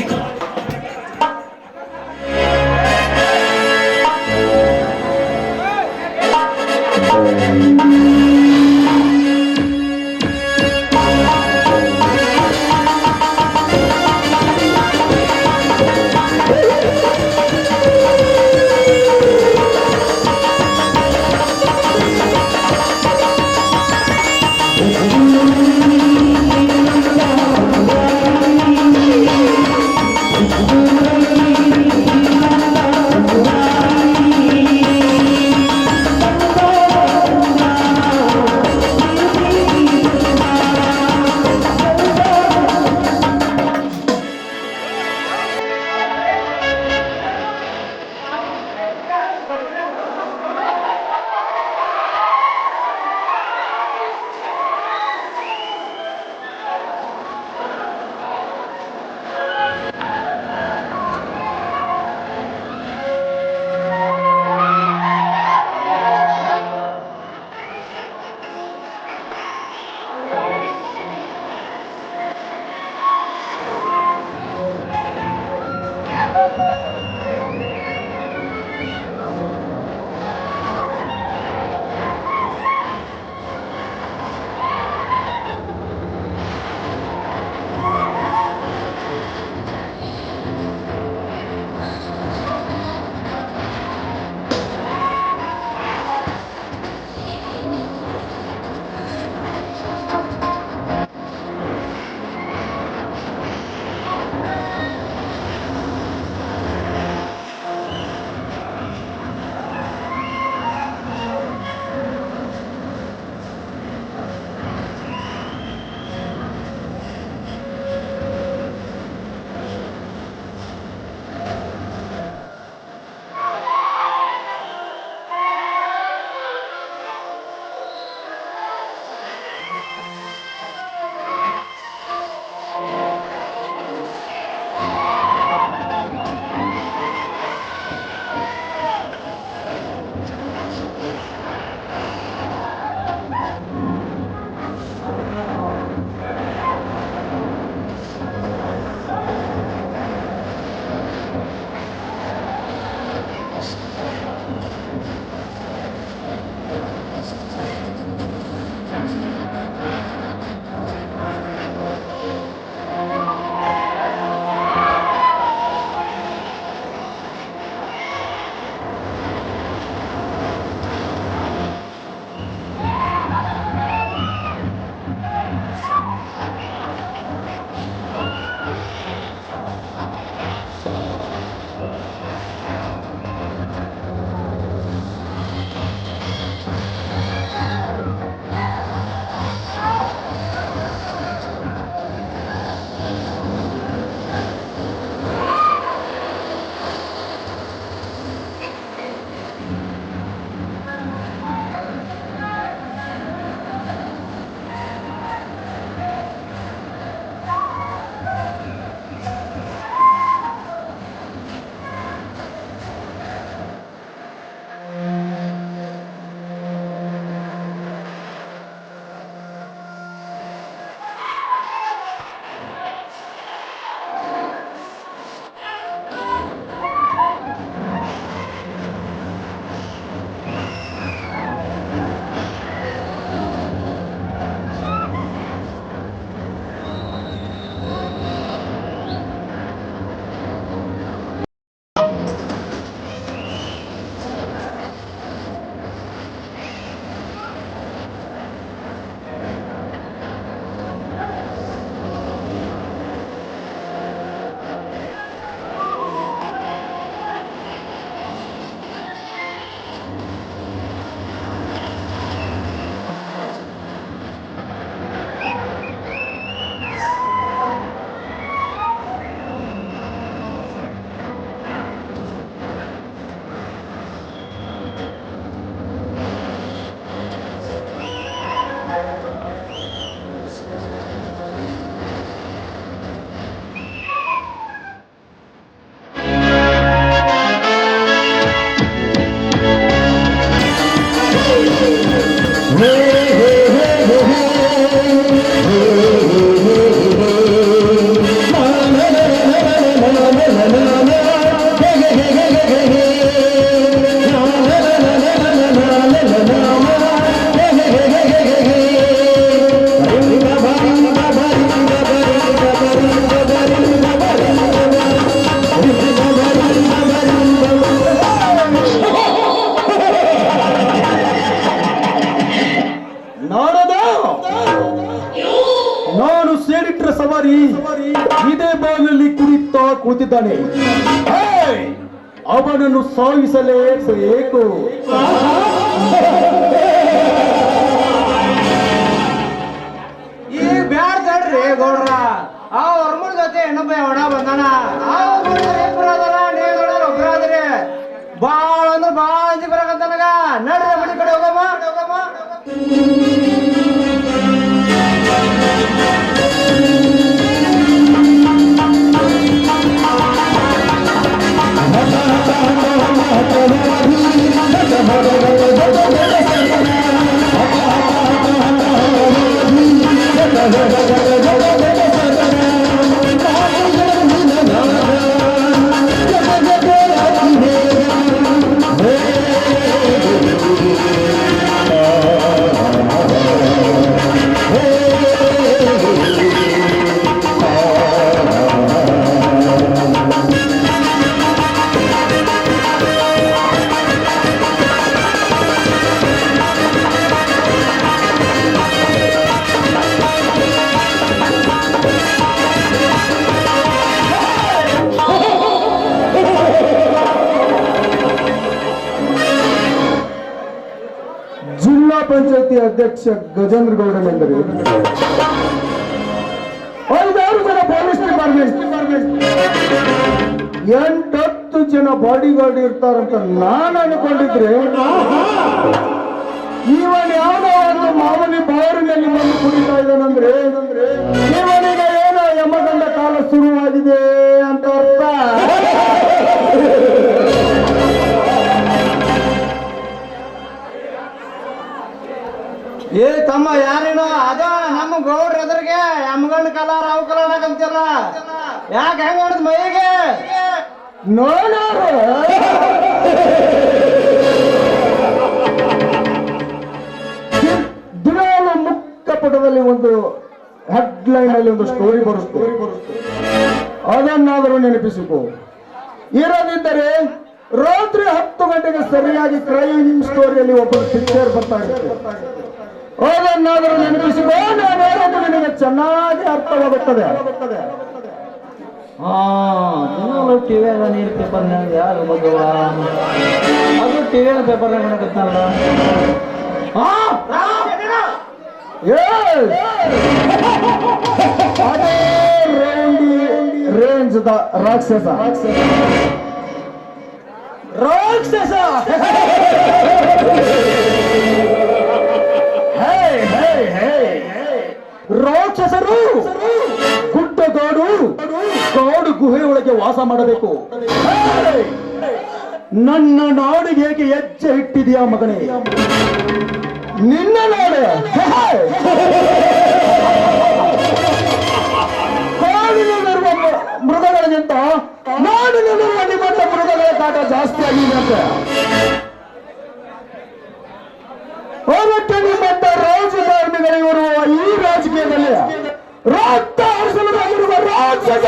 Speaker 6: ಬಂದಿದ್ದಾನೆ. ಅವನನ್ನು ಸಾಯಿಸಲೇಬೇಕು.
Speaker 3: ಈಗ ಬ್ಯಾಡ್ ತಡ್ರಿ ಗೌಡ್ರ, ಆ ಹೊರಮೂರ್ ಜೊತೆ ಇನ್ನೊಬ್ಬ ಒಣ ಬಂದಾನ. ಇಬ್ರು ಅದಾರ, ನೀವು ನೋಡ್ರಿ ಒಬ್ರು ಅದ್ರಿ. ಬಾಳ ಅಂದ್ರೆ ಬಾಳ ಅಂಜಿ ಬರಕಂತ ನನಗ. ನಡ್ರಿ ಮನೆ ಕಡೆ ಹೋಗಮ್ಮ.
Speaker 6: ಜಿಲ್ಲಾ ಪಂಚಾಯತಿ ಅಧ್ಯಕ್ಷ ಗಜೇಂದ್ರ ಗೌಡನೆಂದರೆ 5-6 ಜನ ಪೊಲೀಸ್ ಡಿಪಾರ್ಟ್ಮೆಂಟ್, 8-10 ಜನ ಬಾಡಿ ಗಾರ್ಡ್ ಇರ್ತಾರಂತ ನಾನು ಅನ್ಕೊಂಡಿದ್ರೆ, ಇವನ್ ಯಾವ್ದೋ ಒಂದು ಮಾಮೂಲಿ ಬಾರಿನಲ್ಲಿ ಬಂದು ಕುಡಿತಾ ಇದ್ದಾನಂದ್ರೆ ಇವನಿಗೆ ಏನೋ ಯಮಗಂಡ ಕಾಲ ಶುರುವಾಗಿದೆ ಅಂತ ಅರ್ಥ.
Speaker 3: ಏ ತಮ್ಮ ಯಾರೇನೋ ಅದ ನಮ್ಮ ಗೌಡ್ರ ಎದುರಿಗೆ ಯಮಗಂಡ ಕಲ ರಾವ್ ಕಲ ಅನ್ನಕಂತಿಲ್ಲ. ಯಾಕೆ ಹೆಂಗ ಮಾಡಿದ್ ಮೈಗೆ?
Speaker 6: ದಿನಾಲು ಮುಖ್ಯ ಪುಟದಲ್ಲಿ ಒಂದು ಹೆಡ್ಲೈನ್ ಅಲ್ಲಿ ಒಂದು ಸ್ಟೋರಿ ಬರುತ್ತೆ, ಅದನ್ನಾದರೂ ನೆನಪಿಸಿಕೊ. ಇರದಿದ್ದರೆ ರಾತ್ರಿ 10 ಗಂಟೆಗೆ ಸರಿಯಾಗಿ ಕ್ರೈಮ್ ಸ್ಟೋರಿಯಲ್ಲಿ ಒಬ್ಬ ಪಿಕ್ಚರ್ ಬರ್ತಾ ಇರುತ್ತೆ, ಅದನ್ನಾದರೂ ನೆನಪಿಸಿಕೊ. ನಾನು ಹೇಳೋದು ನಿನಗೆ ಚೆನ್ನಾಗಿ ಅರ್ಥವಾಗುತ್ತದೆ.
Speaker 3: ಟಿವಿಯಾಗ ನೀರು ಪೇಪರ್ನಾಗ ಯಾರು ಮಗವ ಅದು ಟಿವಿಯಾಗ ಪೇಪರ್ನಾಗ ಮಾಡಕತ್ತಲ್ಲ.
Speaker 6: ಅದೇ ರೇಂಜ್ ರಾಕ್ಷಸ ರಾಕ್ಷಸ ರಾಕ್ಷಸರು ಗುಡ್ಡಗಾಡು ಕಾಡು ಗುಹೆಯೊಳಗೆ ವಾಸ ಮಾಡಬೇಕು. ನನ್ನ ನಾಡಿಗೆ ಏಕೆ ಹೆಜ್ಜೆ ಇಟ್ಟಿದೆಯಾ ಮಗನೇ? ನಿನ್ನ ನಾಡು ಕಾಡಿನಲ್ಲಿರುವ ಮೃಗಗಳಿಗಿಂತ ನಾಡಿನಲ್ಲಿರುವ ನಿಮ್ಮಂತ ಮೃಗಗಳ ಕಾಟ ಜಾಸ್ತಿ ಆಗಿದೆ ಅಂತ. ಅದಕ್ಕೆ ನಿಮ್ಮಂತ ರಾಜಕಾರಣಿಗಳಿರುವ ಈ ರಾಜಕೀಯದಲ್ಲಿ ರಕ್ತ ಹರಿಸಲು ಬಂದಿರುವ ರಾಕ್ಷಸ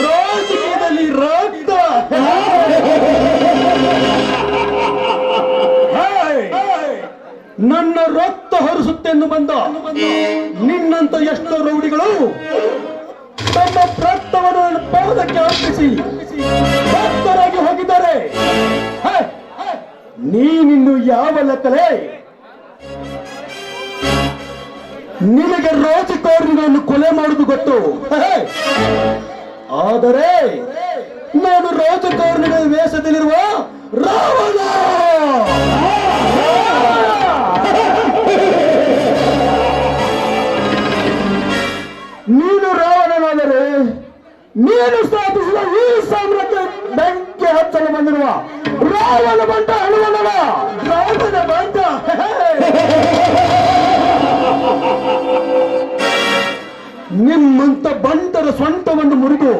Speaker 6: ರಾಜಕೀಯದಲ್ಲಿ ರಕ್ತ ನನ್ನ ರಕ್ತ ಹರಿಸುತ್ತೆಂದು ಬಂದ ನಿನ್ನಂತ ಎಷ್ಟೋ ರೌಡಿಗಳು ತಮ್ಮ ರಕ್ತವನ್ನು ನನ್ನ ಪಾದಕ್ಕೆ ಅರ್ಪಿಸಿ ಭಕ್ತರಾಗಿ ಹೋಗಿದ್ದಾರೆ. ನೀನಿನ್ನು ಯಾವ ಲೆಕ್ಕಲೇ? ನಿನಗೆ ರಾಜಕಾರಣಿಗಳನ್ನು ಕೊಲೆ ಮಾಡುವುದು ಗೊತ್ತು, ಆದರೆ ನಾನು ರಾಜಕಾರಣಿಗಳ ವೇಷದಲ್ಲಿರುವ ರಾವಣ. ನೀನು ರಾವಣನಾದರೆ ನೀನು ಸ್ಥಾಪಿಸಿದ ಈ ಸಾಮ್ರಾಜ್ಯ ಬೆಂಕಿ ಹಚ್ಚಲು ಬಂದಿರುವ ರಾವಣ ಬಂಟ ಹನುಮನಲ್ಲ, ರಾವಣ ಬಂಟ. ನಿಮ್ಮಂತ ಬಂಟರ ಸ್ವಂಟವನ್ನು ಮುರಿದು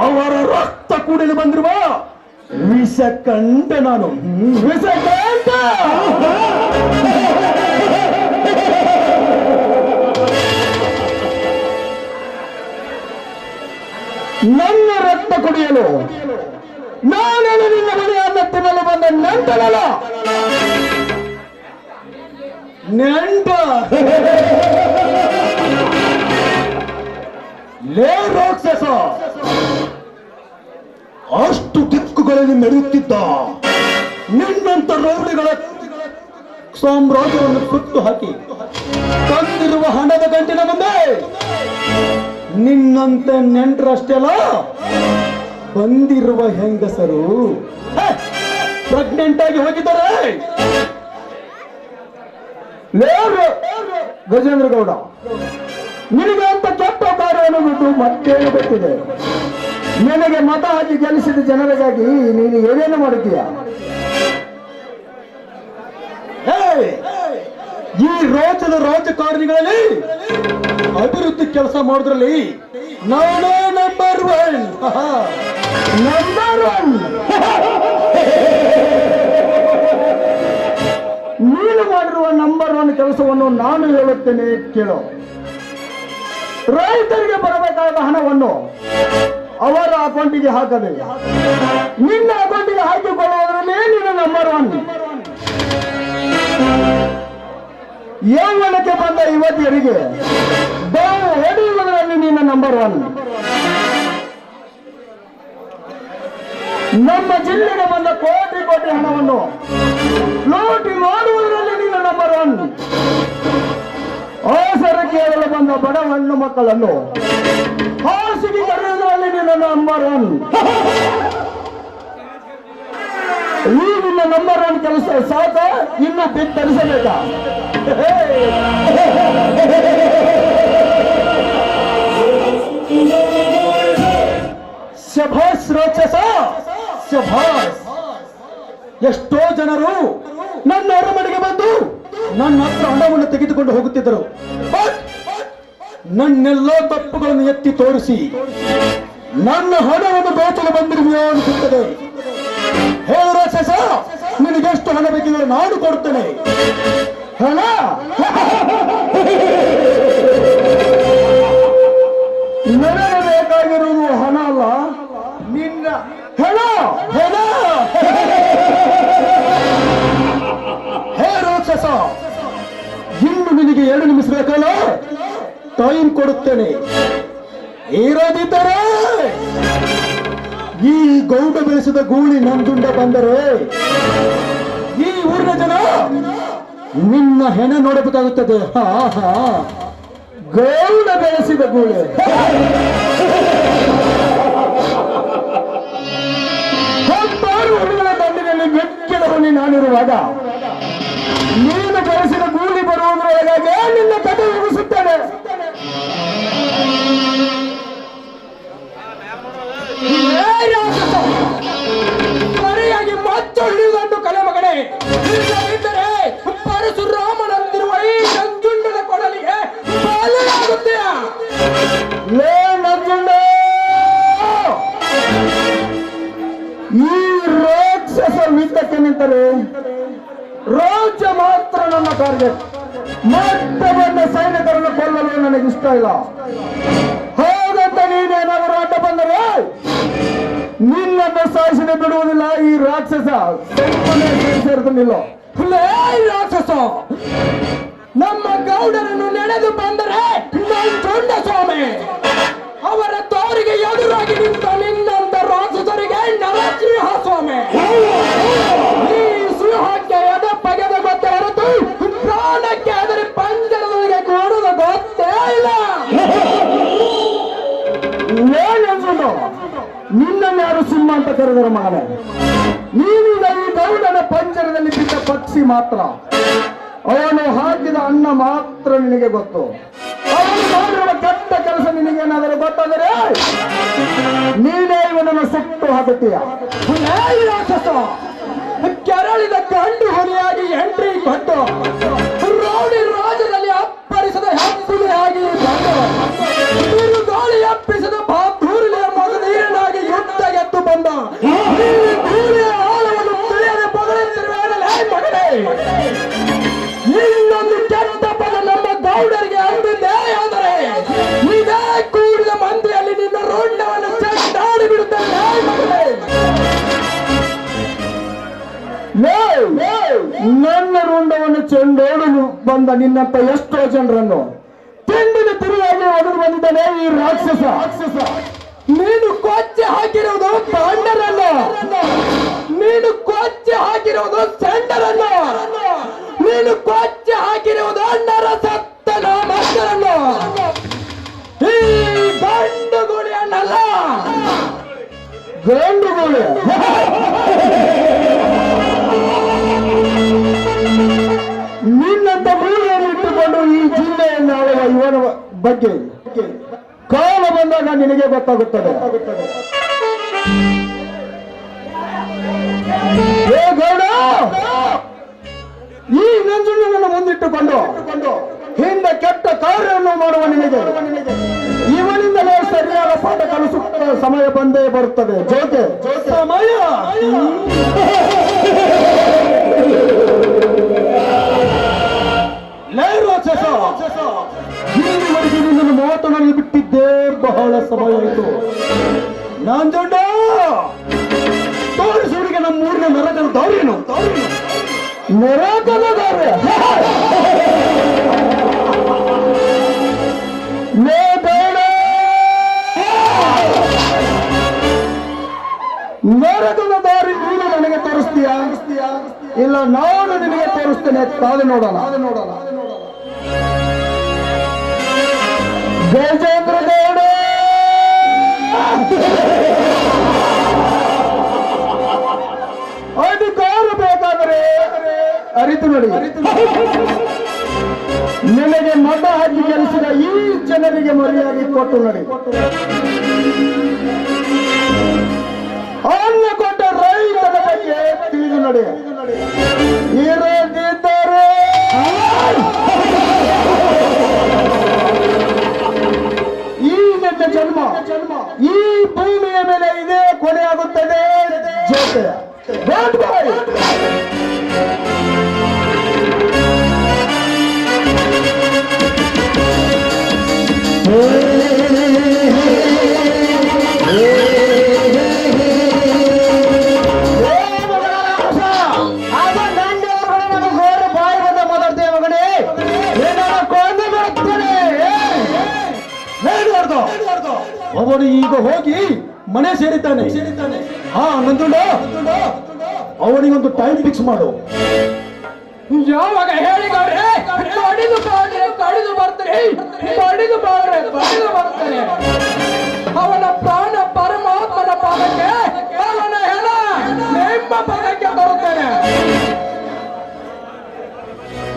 Speaker 6: ಅವರ ರಕ್ತ ಕೂಡಲು ಬಂದಿರುವ ವಿಷಕಂಠ ನಾನು, ವಿಷಕಂಠ. ನನ್ನ ರಕ್ತ ಕುಡಿಯಲು ನಾನೇನು ನಿನ್ನ ಮನೆಯನ್ನ ತಿನ್ನಲು ಬಂದ ನೆಂಟನಲ್ಲ, ನೆಂಟ. ಲೇ ರಾಕ್ಷಸ, ಅಷ್ಟು ದಿಕ್ಕುಗಳಲ್ಲಿ ಮೆರೆಯುತ್ತಿದ್ದ ನಿನ್ನಂತ ರೌಡಿಗಳ ಸಾಮ್ರಾಜ್ಯವನ್ನು ಸುಟ್ಟು ಹಾಕಿ ತಂದಿರುವ ಹಣದ ಗಂಟಿನ ಮುಂದೆ ನಿನ್ನಂತೆ ನೆಂಟರಷ್ಟೇ ಅಲ್ಲ, ಬಂದಿರುವ ಹೆಂಗಸರು ಪ್ರೆಗ್ನೆಂಟ್ ಆಗಿ ಹೋಗಿದ್ದಾರೆ. ಗಜೇಂದ್ರ ಗೌಡ, ನಿನಗೆ ಅಂತ ಕೆಟ್ಟ ಕಾರ್ಯವನ್ನು ಬಿಟ್ಟು ಮತ್ತೇನು ಗೊತ್ತಿದೆ? ನಿನಗೆ ಮತ ಹಾಕಿ ಗೆಲ್ಲಿಸಿದ ಜನರಿಗಾಗಿ ನೀನು ಏನೇನು ಮಾಡುತ್ತೀಯ? ಈ ರಾಜ್ಯದ ರಾಜಕಾರಣಿಗಳಲ್ಲಿ ಅಭಿವೃದ್ಧಿ ಕೆಲಸ ಮಾಡೋದ್ರಲ್ಲಿ ನಾನೇ ನಂಬರ್ ಒನ್. Number one. ನೀನು ಮಾಡಿರುವ ನಂಬರ್ ಒನ್ ಕೆಲಸವನ್ನು ನಾನು ಹೇಳುತ್ತೇನೆ, ಕೇಳು. ರೈತರಿಗೆ ಬರಬೇಕಾದ ಹಣವನ್ನು ಅವರ ಅಕೌಂಟಿಗೆ ಹಾಕದೆ ನಿನ್ನ ಅಕೌಂಟಿಗೆ ಹಾಕಿಕೊಳ್ಳುವುದರಲ್ಲಿ ನೀನು ನಂಬರ್ ಒನ್. ಯೌವನಕ್ಕೆ ಬಂದ ಯುವತಿಯರಿಗೆ ಬಾವು ಹೊಡೆಯುವುದರಲ್ಲಿ ನೀನು ನಂಬರ್ ಒನ್. ನಮ್ಮ ಜಿಲ್ಲೆಗೆ ಬಂದ ಕೋಟಿ ಕೋಟಿ ಹಣವನ್ನು ಲೂಟಿ ಮಾಡುವುದರಲ್ಲಿ ನೀನು ನಂಬರ್ ಒನ್. ಅವಸರ ಕೇಳಲು ಬಂದ ಬಡ ಹೆಣ್ಣು ಮಕ್ಕಳನ್ನು ಹಾಸಿಗೆ ಕರೆಯುವುದರಲ್ಲಿ ನೀನು ನಂಬರ್ ಒನ್. ಈ ನಿನ್ನ ನಂಬರ್ ಒನ್ ಕೆಲಸ ಸಾಕ, ಇನ್ನು ಬಿತ್ತರಿಸಬೇಕಾ? ಶಭಾಸ್ ರಾಕ್ಷಸ, ಶಭಾಸ್. ಎಷ್ಟೋ ಜನರು ನನ್ನ ಅರಮನೆಗೆ ಬಂದು ನನ್ನ ಹತ್ರ ಹಣವನ್ನು ತೆಗೆದುಕೊಂಡು ಹೋಗುತ್ತಿದ್ದರು. ನನ್ನೆಲ್ಲ ತಪ್ಪುಗಳನ್ನು ಎತ್ತಿ ತೋರಿಸಿ ನನ್ನ ಹಣವನ್ನು ಬೇಟಲು ಬಂದಿರುವೆಯೋ ಅನಿಸುತ್ತದೆ. ಹೇಳು ರಾಕ್ಷಸ, ನಿನಗೆಷ್ಟು ಹಣ ಬೇಕಿದ್ರೆ ನಾನು ಕೊಡ್ತೇನೆ. ಹಣ ನನಗೆ ಬೇಕಾಗಿರುವುದು ಹಣ ಅಲ್ಲ, ನಿನ್ನ ಹಣ. ಹಣ. ಹೇ ರಾಕ್ಷಸ, ಇನ್ನು ನಿನಗೆ 2 ನಿಮಿಷ ಬೇಕಲ್ಲ, ಟೈಮ್ ಕೊಡುತ್ತೇನೆ. ಇರದಿದ್ದರೆ ಈ ಗೌಡ ಬೆಳೆಸಿದ ಗೂಳಿ ನಂದುಂಡ ಬಂದರೆ ಈ ಊರಿನ ಜನ ನಿನ್ನ ಹೆಣ ನೋಡಬೇಕಾಗುತ್ತದೆ. ಹಾ ಹಾ, ಗೌಡ ಬೆಳೆಸಿದ ಗೂಳಿ. ಹತ್ತಾರು ಹುಡುಗರ ದಂಡಿನಲ್ಲಿ ಬೆಕ್ಕಿದವನಿ ನಾನಿರುವಾಗ ನೀನು ಬೆಳೆಸಿದ ಗೂಳಿ ಬರುವುದರೊಳಗಾಗಿ ನಿನ್ನ ಕಥೆ ಮುಗಿಸುತ್ತೇನೆ. ಸರಿಯಾಗಿ ಮತ್ತೊಳ್ಳುವುದನ್ನು ಕಲೆ ಮಗನೇ, ಇಲ್ಲದಿದ್ದರೆ ಪರಶುರಾಮನಂದಿರುವ ಈ ನಂಜುಂಡನ ಕೊಡಲಿಗೆ ಬಲಿಯಾಗುತ್ತೀಯ. ಲೇ ನಂಜುಂಡ, ಈ ರಾಕ್ಷಸ ಯುದ್ಧಕ್ಕೆ ನಿಂತರೆ ರಾಜ್ಯ ಮಾತ್ರ ನನ್ನ ಟಾರ್ಗೆಟ್. ಮತ್ತೆ ಬಂದ ಸೈನಿಕರನ್ನು ಕೊಲ್ಲಲು ನನಗಿಷ್ಟ ಇಲ್ಲ. ಹಾಗಂತ ನೀನೇನಾದರೂ ಅಡ್ಡ ಬಂದರೆ ನಿನ್ನನ್ನು ಸಾಯಿಸದೆ ಬಿಡುವುದಿಲ್ಲ ಈ ರಾಕ್ಷಸ. ಸೇರಿದನಿಲ್ಲ. ರಾಕ್ಷಸ, ನಮ್ಮ ಗೌಡರನ್ನು ನೆನೆದು ಬಂದರೆ ನಂಜುಂಡ ಸ್ವಾಮಿ ಅವರ ತೋರಿಗೆ ಎದುರಾಗಿ ನಿಂತ ನಿನ್ನಂತ ರಾಕ್ಷಸರಿಗೆ ನರಸಿಂಹ ಸ್ವಾಮಿ. ಈ ಸಿಂಹಕ್ಕೆ ಎದೆ ಪಗೆದ ಗೊತ್ತೇ ಹೊರತು ಪ್ರಾಣಕ್ಕೆ ಅದರ ಪಂಜರದೊಳಗೆ ಕೊಡುವುದು ಗೊತ್ತೇ ಇಲ್ಲ. ಏನೆಂದು ನಿನ್ನನ್ನು ಯಾರು ಸಿಂಹ ಅಂತ ಕರೆದರ ಮಗನೇ? ನೀನೀಗ ಈ ಗೌಡನ ಪಂಜರದಲ್ಲಿ ಬಿದ್ದ ಪಕ್ಷಿ ಮಾತ್ರ. ಅವನು ಹಾಕಿದ ಅನ್ನ ಮಾತ್ರ ನಿನಗೆ ಗೊತ್ತು. ಅವನು ಮಾಡಿರುವ ಕೆಟ್ಟ ಕೆಲಸ ನಿನಗೇನಾದರೂ ಗೊತ್ತಾದರೆ ನೀನೇ ಇವನನ್ನು ಸುಟ್ಟು ಹಾಕುತ್ತೀಯ. ಕೆರಳಿದ ಗಂಡು ಹೊರೆಯಾಗಿ ಎಂಟ್ರಿ ಕೊಟ್ಟು ರೌಡಿ ರಾಜ್ಯದಲ್ಲಿ ಅಪ್ಪರಿಸದ ಹೆಪ್ಪುಗೆಯಾಗಿ ಬಂದು ಗಾಳಿ ಅಪ್ಪಿಸದ ಬಾತೂರಿನ ಮಗ ನೀರನಾಗಿ ಯುದ್ಧ ಗೆದ್ದು ಬಂದ ಆಳವನ್ನು ತಿಳಿಯದೆ ಪೊಗಳುತ್ತಿರುವಾಗಲೇ ಮಗನೇ, ಇನ್ನೊಂದು ಕೆಟ್ಟ ಪದ ನಮ್ಮ ಗೌಡರಿಗೆ ಅಂದಿದ್ದೇ ಆದರೆ ಇದೇ ಕೂಡಿದ ಮಂದಿಯಲ್ಲಿ ನಿನ್ನ ರುಂಡವನ್ನು ಚೆಂಡಾಡಿ ಬಿಡುತ್ತೇನೆ ಮಗನೇ. ನನ್ನ ರುಂಡವನ್ನು ಚೆಂಡೋಡಲು ಬಂದ ನಿನ್ನಂತ ಎಷ್ಟೋ ಜನರನ್ನು ತಿಂಡಿನ ತಿರುವಾಗಿ ಒಡೆದು ಬಂದಿದ್ದಾನೆ ಈ ರಾಕ್ಷಸ. ನೀನು ಕೊಚ್ಚೆ ಹಾಕಿರುವುದು ಪಾಂಡರಲ್ಲ, ನೀನು ಕೊಚ್ಚೆ ಹಾಕಿರುವುದು ಸೆಂಡರಲ್ಲ, ನೀನು ಕೊಚ್ಚೆ ಹಾಕಿರುವುದು ನರಸತ್ತನ ಮಕ್ಕಳನ್ನು. ಈ ಗಂಡುಗುಳಿ ಅಣ್ಣಲ್ಲ, ಗಂಡುಗುಳಿ. ನಿನ್ನಂತ ಮೂಲೆಯನ್ನು ಇಟ್ಟುಕೊಂಡು ಈ ಜಿಲ್ಲೆಯನ್ನು ಆಳುವ ಇವನ ಬಗ್ಗೆ ಕಾಲ ಬಂದಾಗ ನಿನಗೆ ಗೊತ್ತಾಗುತ್ತದೆ. ಏ ಗೌಡ, ಈ ನಂಜುಣ್ಣನನ್ನು ಮುಂದಿಟ್ಟುಕೊಂಡು ಹಿಂದೆ ಕೆಟ್ಟ ಕಾರ್ಯವನ್ನು ಮಾಡುವ ನಿನಗೆ ಇವನಿಂದಲೇ ಸರಿಯಾದ ಪಾಠ ಕಲಿಸುವ ಸಮಯ ಬಂದೇ ಬರುತ್ತದೆ. ಜೋಕೆ ಸಮಯ ರಾಕ್ಷಸ, ಇಲ್ಲಿವರೆಗೆ ನಿನ್ನನ್ನು ಮಾತನಾಡಲು ಬಿಟ್ಟಿದ್ದೇ ಬಹಳ ಸಮಯ ಆಯಿತು. ನಂಜುಂಡ, ತೋರಿಸುವರಿಗೆ ನಮ್ಮ ಊರಿನ ನರಕದ ದಾರಿಯನ್ನು, ನರಕದ ದಾರಿ. ನರಕದ ದಾರಿ ನೀನು ನನಗೆ ತೋರಿಸ್ತೀಯಾ? ಇಲ್ಲ ನಾನು ನಿನಗೆ ತೋರಿಸ್ತೇನೆ. ಕಾದು ನೋಡೋಣ. ಗಜೇಂದ್ರ ಗೌಡ, ಅಧಿಕಾರ ಬೇಕಾದರೆ ಅರಿತು ನೋಡಿ. ನಿನಗೆ ಮತ ಹಾಕಿ ಗೆಲ್ಲಿಸಿದ ಈ ಜನರಿಗೆ ಮರ್ಯಾದೆ ಕೊಟ್ಟು ನೋಡಿ. ಅನ್ನ ಕೊಟ್ಟ ರೈತರ ಬಗ್ಗೆ ತಿಳಿದು ನೋಡಿ. ಇರದಿದ್ದರೆ ಈ ನನ್ನ ಜನ್ಮ ಈ ಭೂಮಿಯ ಮೇಲೆ ಇದೇ ಕೊನೆಯಾಗುತ್ತದೆ. ಜೊತೆ ಅವನು ಈಗ ಹೋಗಿ ಮನೆ ಸೇರಿದ್ದಾನೆ. ಹಾ ನಂದುಂಡ, ಅವನಿಗೊಂದು ಟೈಮ್ ಫಿಕ್ಸ್ ಮಾಡು.
Speaker 3: ಯಾವಾಗ ಹೇಳಿದವ್ರೆ ಕಡಿದು ಬರ್ತಾರೆ, ಅವನ ಪ್ರಾಣ ಪರಮಾತ್ಮನ ಪಾದಕ್ಕೆ, ಅವನ ಹೆಣ ನಿಮ್ಮ ಪಾದಕ್ಕೆ ಬರುತ್ತೇನೆ.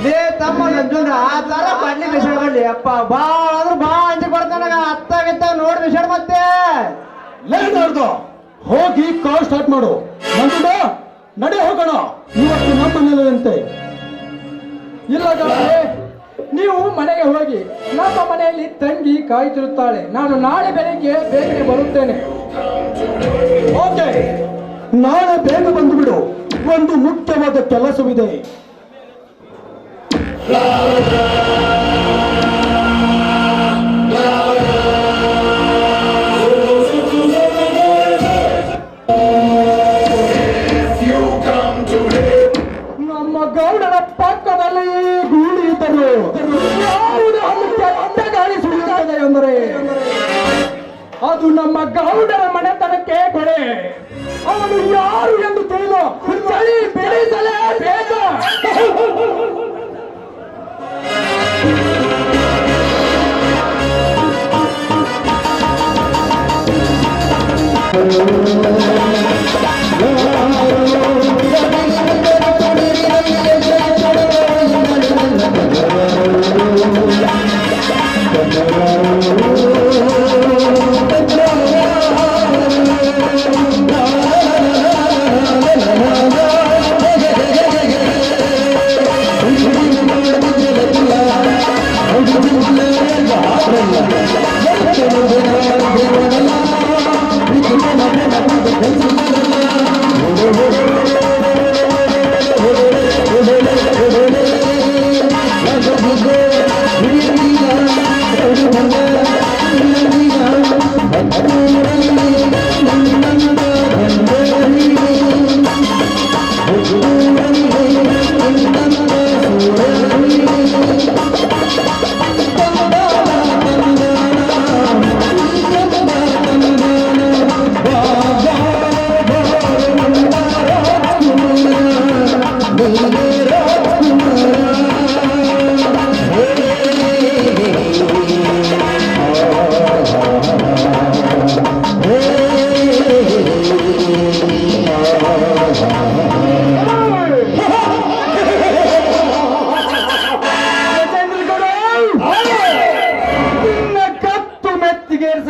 Speaker 1: ಲೇ ತಮ್ಮ ನಂಜುಂಡ, ಆ ತರ ಬಡ್ಲಿ ಬಿಸಾಡ್ಲಿ ಅಪ್ಪ. ಬಾಳ ಆದ್ರೂ ಬಾ ಅಂಜಿ ಬರ್ತಾನಾಗ ಅತ್ತಾಗಿತ್ತ ನೋಡಿ ಬಿಸಾಡ್ ಮತ್ತೆ
Speaker 6: ಲೇನಾರ್ದು ಹೋಗಿ ಕಾಲ್ ಸ್ಟಾರ್ಟ್ ಮಾಡು. ನಂಜುಂಡ, ನಡೆ ಹೋಗೋಣ. ಇವತ್ತು ನಮ್ಮ ಮನೆಯಂತೆ.
Speaker 3: ಇಲ್ಲ ಗೌಡ್ರೆ, ನೀವು ಮನೆಗೆ ಹೋಗಿ. ನಮ್ಮ ಮನೆಯಲ್ಲಿ ತಂಗಿ ಕಾಯ್ತಿರುತ್ತಾಳೆ. ನಾನು ನಾಳೆ ಬೆಳಿಗ್ಗೆ ಬೇಗನೆ ಬರುತ್ತೇನೆ.
Speaker 6: ಓಕೆ, ನಾಳೆ ಬೇಗ ಬಂದು ಬಿಡು. ಒಂದು ಮುಖ್ಯವಾದ ಕೆಲಸವಿದೆ. ನಮ್ಮ ಗೌಡರ ಪಕ್ಕದಲ್ಲಿ ಗೂಳಿ ಇದ್ದರು. ಯಾವುದು ಒಂದು ಕೆಟ್ಟ ಗಾಳಿ ಸುಳಿಯುತ್ತದೆ ಎಂದರೆ ಅದು ನಮ್ಮ ಗೌಡರ ಮನೆತನಕ್ಕೆ ಕೊಡೆ. ಅವನು ಯಾರು ಎಂದು ತಿಳಿದು ಚಳಿ ಬಿಡಿಸಲೇಬೇಕು.
Speaker 5: Thank you.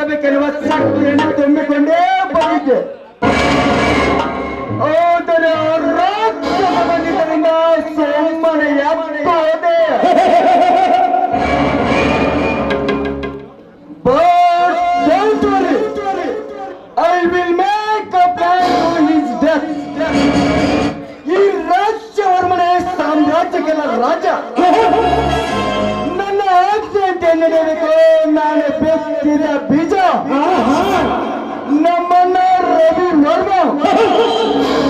Speaker 6: ರಾಜ್ಯಸಭೆ ಕೆಲವು ಶಕ್ತಿಯನ್ನು ತುಂಬಿಕೊಂಡೇ ಬಂದಿದ್ದೆ. ಆದರೆ ರಾಜ್ಯದ ಬಂದಿದ್ದರಿಂದ ಸುಮ್ಮನೆ ಎಪ್ಪದೆ. But don't worry, I will make a plan to his death. ಈ ರಾಜ್ಯವರ್ಮನೆ ಸಾಮ್ರಾಜ್ಯಕ್ಕೆಲ್ಲ ರಾಜ. ನನ್ನ ಆಕ್ಸಿಡೆಂಟ್ ನಡೆಯಬೇಕು. ನಾನು ಬೆತ್ತಿದ ಬೀಜ ನಮ್ಮನ್ನ ರವಿ ವರ್ಮ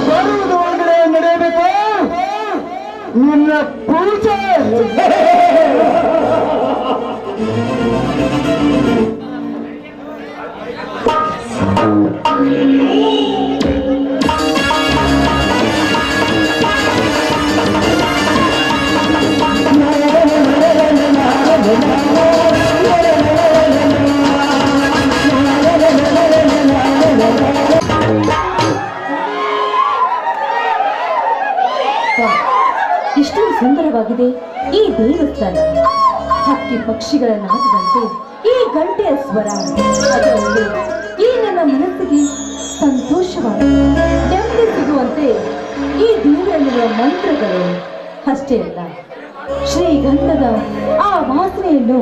Speaker 6: ಬರುವುದು ಒಳಗಡೆ ನಡೆಯಬೇಕು. ನಿನ್ನ ಪೂಜೆ
Speaker 2: ಇಷ್ಟೊಂದು ಸುಂದರವಾಗಿದೆ ಈ ದೇವಸ್ಥಾನ. ಹಕ್ಕಿ ಪಕ್ಷಿಗಳ ನಾದದಂತೆ ಈ ಗಂಟೆಯ ಸ್ವರ, ಅದರಲ್ಲಿ ಈ ನನ್ನ ಮನಸ್ಸಿಗೆ ಸಂತೋಷವಾಗಿ ನೆಮ್ಮದಿ ಸಿಗುವಂತೆ ಈ ದೇವರಲ್ಲಿರುವ ಮಂತ್ರಗಳು. ಅಷ್ಟೇ ಅಲ್ಲ, ಶ್ರೀಗಂಧದ ಆ ವಾಸನೆಯನ್ನು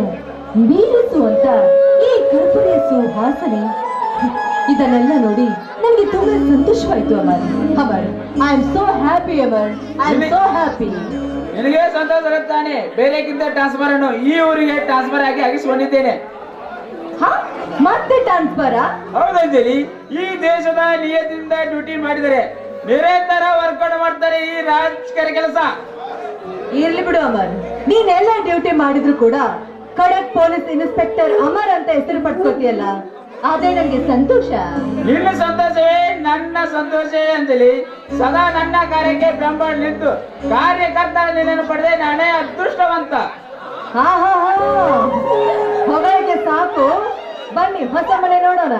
Speaker 2: ಮೀರಿಸುವಂತ ಈ ಕರ್ಪೂರಿಯ ಸುವಾಸನೆ. ಇದನ್ನೆಲ್ಲ ನೋಡಿ ನನಗೆ ತುಂಬಾ ಸಂತೋಷವಾಯ್ತು. Amar, I am so happy. I am so happy.
Speaker 3: ನಿನಗೆ ಸಂತೋಷ ಇರುತ್ತಾನೆ. ಬೇರೆಕ್ಕಿಂತ ಟ್ರಾನ್ಸ್ಫರ್ ಅನ್ನು ಈ ಊರಿಗೆ ಟ್ರಾನ್ಸ್ಫರ್ ಆಗಿ ಆಗಿಸಿಕೊಂಡಿದ್ದೇನೆ.
Speaker 2: ಮತ್ತೆ ಟ್ರಾನ್ಸ್ಫರ್?
Speaker 3: ಹೌದಂಜಲಿ, ಈ ದೇಶದ ನಿಯತಿಯಿಂದ ಡ್ಯೂಟಿ ಮಾಡಿದರೆ ನಿರಂತರ ವರ್ಕೌಟ್ ಮಾಡ್ತಾರೆ ಈ ರಾಜಕೀಯ ಕೆಲಸ.
Speaker 2: ಇರ್ಲಿ ಬಿಡು ಅಮರ್, ನೀನೆಲ್ಲ ಡ್ಯೂಟಿ ಮಾಡಿದ್ರು ಕೂಡ ಖಡಕ್ ಪೊಲೀಸ್ ಇನ್ಸ್ಪೆಕ್ಟರ್ ಅಮರ್ ಅಂತ ಹೆಸರು ಪಡ್ಕೋತಿಯಲ್ಲ, ಅದೇ ನನಗೆ ಸಂತೋಷ.
Speaker 3: ನಿನ್ನ ಸಂತೋಷವೇ ನನ್ನ ಸಂತೋಷವೇ ಅಂಜಲಿ. ಸದಾ ನನ್ನ ಕಾರ್ಯಕ್ಕೆ ಬೆಂಬಲ ನಿಂತು ಕಾರ್ಯಕರ್ತರ ನಿನ್ನನ್ನು ಪಡೆದೆ ನಾನೇ ಅದೃಷ್ಟವಂತ.
Speaker 2: ಹಾ ಹಾ ಹಾ, ಹೊಗಳಿಗೆ ಸಾಕು. ಬನ್ನಿ ಹೊಸ ಮನೆ ನೋಡೋಣ.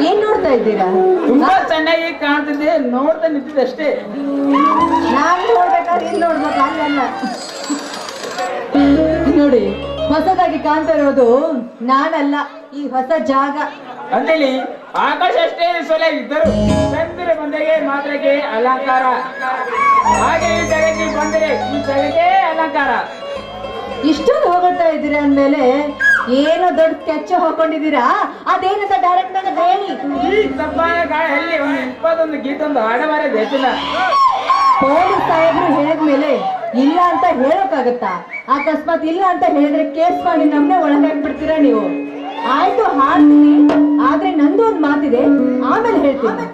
Speaker 2: ಏನ್ ನೋಡ್ತಾ ಇದ್ದೀರಾ?
Speaker 3: ತುಂಬಾ ಚೆನ್ನಾಗಿ ಕಾಣ್ತಿದ್ದೆ, ನೋಡ್ತಾ ನಿಂತಿದ್ದೆ ಅಷ್ಟೇ.
Speaker 2: ನಾನ್ ನೋಡ್ಬೇಕಾದ್ರೆ ಇಲ್ಲಿ ನೋಡ್ಬೇಕು, ಅಲ್ಲ. ನೋಡಿ, ಹೊಸದಾಗಿ ಕಾಣ್ತಾ ಇರೋದು ನಾನಲ್ಲ, ಈ ಹೊಸ ಜಾಗ.
Speaker 3: ಅಂಜಲಿ, ಆಕಾಶ ಅಷ್ಟೇ ಸೊಲೆಯಾಗಿದ್ದರು ಚಂದ್ರ ಬಂದರೆ ಮಾತ್ರಕ್ಕೆ ಅಲಂಕಾರ. ಹಾಗೆ ಈ ಜಗಕ್ಕೆ ಬಂದರೆ ಈ ಜಗಕ್ಕೆ ಅಲಂಕಾರ.
Speaker 2: ಇಷ್ಟೊಂದು ಹೋಗ್ತಾ ಇದ್ದೀರಾ ಅಂದ್ಮೇಲೆ ಏನೋ ದೊಡ್ಡ ಸ್ಕೆಚ್ ಹಾಕೊಂಡಿದ್ದೀರಾ, ಅದೇನಂತ ಡೈರೆಕ್ಟ್ ಆಗಿ ಹೇಳಿ.
Speaker 3: ಈ ತಪ್ಪಾದ ಗಾಳಿಯಲ್ಲಿ ಒಂದು 21 ಗೀತೊಂದು ಹಾಡಬಾರೇ ದೇಶದ.
Speaker 2: ಪೊಲೀಸ್ ಸಾಹೇಬ್ರು ಹೇಳಿದ್ಮೇಲೆ ಇಲ್ಲ ಅಂತ ಹೇಳೋಕ್ಕಾಗತ್ತಾ? ಅಕಸ್ಮಾತ್ ಇಲ್ಲ ಅಂತ ಹೇಳಿದ್ರೆ ಕೇಸ್ ಮಾಡಿ ನಮ್ನೆ ಒಳಗಾಗ್ಬಿಡ್ತೀರಾ ನೀವು. ಆಯ್ತು, ಹಾಡ್ತೀನಿ, ಆದ್ರೆ ನಂದು ಒಂದು ಮಾತಿದೆ, ಆಮೇಲೆ ಹೇಳ್ತೀನಿ.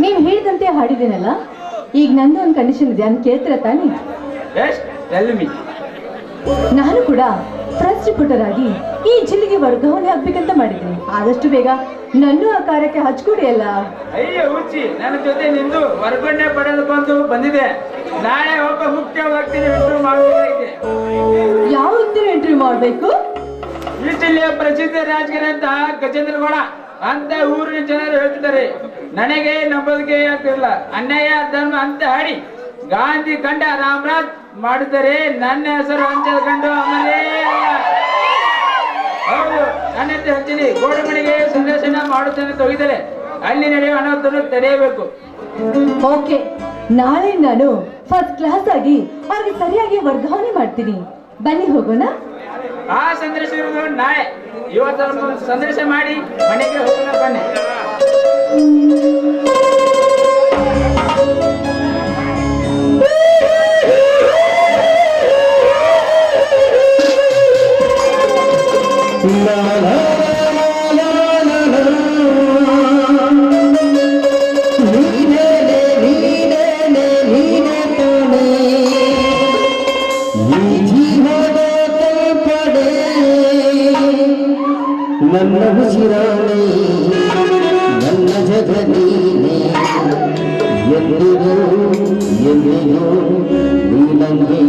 Speaker 4: ನೀವ್ ಹೇಳಿದಂತೆ ಹಾಡಿದ್ದೀನಲ್ಲ, ಈಗ ನಂದು ಒಂದು ಕಂಡೀಷನ್ ಇದೆ, ಅಂತ ಕೇಳ್ತೀರ ತಾನೇ? ನಾನು ಕೂಡ ಫಸ್ಟ್ ರಿಪೋರ್ಟರ್ ಆಗಿ ಈ ಜಿಲ್ಲೆಗೆ ವರ್ಗಾವಣೆ ಆಗ್ಬೇಕಂತ ಮಾಡಿದ್ದೀನಿ. ಆದಷ್ಟು ಬೇಗ ನನ್ನೂ ಆ ಕಾರ್ಯಕ್ಕೆ ಹಚ್ಕೊಡಿ ಅಲ್ಲ.
Speaker 7: ಅಯ್ಯೋ ಹುಚ್ಚಿ, ನನ್ನ ಜೊತೆ ನಿಂದು ವರ್ಗಾವಣೆ ಪಡೆದುಕೊಂಡು ಬಂದಿದೆ. ನಾಳೆ ಒಬ್ಬ ಮುಖ್ಯ ವ್ಯಕ್ತಿನ ಇಂಟರ್ವ್ಯೂ ಮಾಡಬೇಕಾಗಿದೆ.
Speaker 4: ಯಾವ ಇಂಟರ್ವ್ಯೂ ಮಾಡ್ಬೇಕು?
Speaker 7: ಈ ಜಿಲ್ಲೆಯ ಪ್ರಸಿದ್ಧ ರಾಜಕೀಯ ಅಂತ ಗಜೇಂದ್ರಗೌಡ ಅಂತ ಊರಿನ ಜನರು ಹೇಳ್ತಿದ್ದಾರೆ. ನನಗೆ ನಂಬೋದಕ್ಕೆ ಆಗ್ತಿರಲಿಲ್ಲ. ಅನ್ಯಾಯ ಧರ್ಮ ಅಂತ ಹಾಡಿ ಗಾಂಧಿ ಕಂಡ ರಾಮರಾಜ್ ಮಾಡಿದರೆ ನನ್ನ ಹೆಸರು ಹಂಚದ ಕಂಡು ಅಮರೇ ಅಲ್ಲ. ಹೌದು, ನನ್ನ ಹೆಸರು ಹಂಚಿನಿ ಗೋಡಮಣಿಗೆ ಸಂದರ್ಶನ ಮಾಡುತ್ತೇನೆ ತೊಗಿದರೆ ಅಲ್ಲಿ ನಡೆಯುವ ಅನಾಹುತವನ್ನು ತಡೆಯಬೇಕು.
Speaker 4: ಓಕೆ, ನಾಳೆ ನಾನು ಫಸ್ಟ್ ಕ್ಲಾಸ್ ಆಗಿ ಅವ್ರಿಗೆ ಸರಿಯಾಗಿ ವರ್ಗಾವಣೆ ಮಾಡ್ತೀನಿ. ಬನ್ನಿ ಹೋಗೋಣ.
Speaker 7: ಆ ಸಂದೇಶ ಇರುವುದು ನಾಳೆ. ಇವತ್ತು ಸಂದೇಶ ಮಾಡಿ ಮನೆಗೆ ಹೋಗೋಣ ಬನ್ನಿ.
Speaker 6: ನನ್ನ ಉಸಿರಾಣೆ ನನ್ನ ಜಗ ನೀನೆ ಎಂದಿಗೂ ಎಂದಿಗೂ ನೀ ನಂಗೆ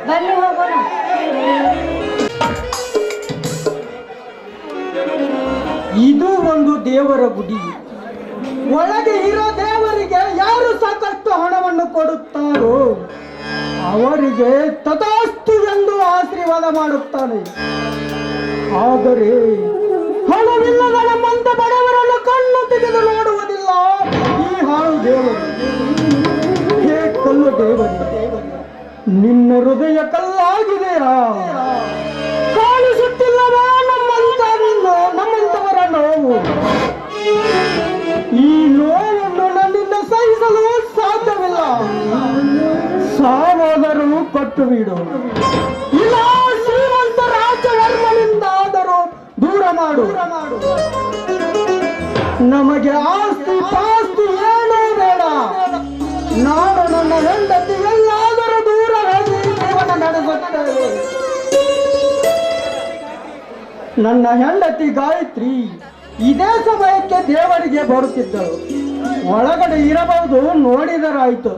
Speaker 4: ಬನ್ನಿ ಹೋಗೋಣ.
Speaker 3: ಇದು ಒಂದು ದೇವರ ಗುಡಿ. ಒಳಗೆ ಇರೋ ದೇವರಿಗೆ ಯಾರು
Speaker 6: ಅವರಿಗೆ ತಥಾಸ್ತು ಎಂದು ಆಶೀರ್ವಾದ ಮಾಡುತ್ತಾನೆ. ಆದರೆ ಹಣವಿಲ್ಲದ ನಮ್ಮಂತ ಬಡವರನ್ನು ಕಣ್ಣು ತೆಗೆದು ನೋಡುವುದಿಲ್ಲ ಈ ಹಾಳು ದೇವರು. ಹೇ ಕಲ್ಲು ದೇವರೇ, ನಿನ್ನ ಹೃದಯ ಕಲ್ಲಾಗಿದೆಯಾ? ಕಾಣಿಸುತ್ತಿಲ್ಲವೇ ನಮ್ಮಂತವರ ನೋವು? ಈ ನೋವನ್ನು ನನ್ನಿಂದ ಸಹಿಸಲು ಸಾಧ್ಯವಿಲ್ಲ. ಸಾವಾದರೂ ಕೊಟ್ಟು ಬಿಡು, ಇಲ್ಲ ಶ್ರೀಮಂತ ರಾಜವರ್ಮನಿಂದಾದರೂ ದೂರ ಮಾಡು. ನಮಗೆ ಆಸ್ತಿ ಪಾಸ್ತಿ ಏನೂ ಬೇಡ. ನಾನು ನನ್ನ ಹೆಂಡತಿ ಎಲ್ಲಾದರೂ ದೂರ ಹೋಗಿ ಜೀವನ ನಡೆಸುತ್ತೇವೆ. ನನ್ನ ಹೆಂಡತಿ ಗಾಯತ್ರಿ ಇದೇ ಸಮಯಕ್ಕೆ ದೇವರಿಗೆ ಬರುತ್ತಿದ್ದಳು. ಒಳಗಡೆ ಇರಬಹುದು, ನೋಡಿದರಾಯ್ತು.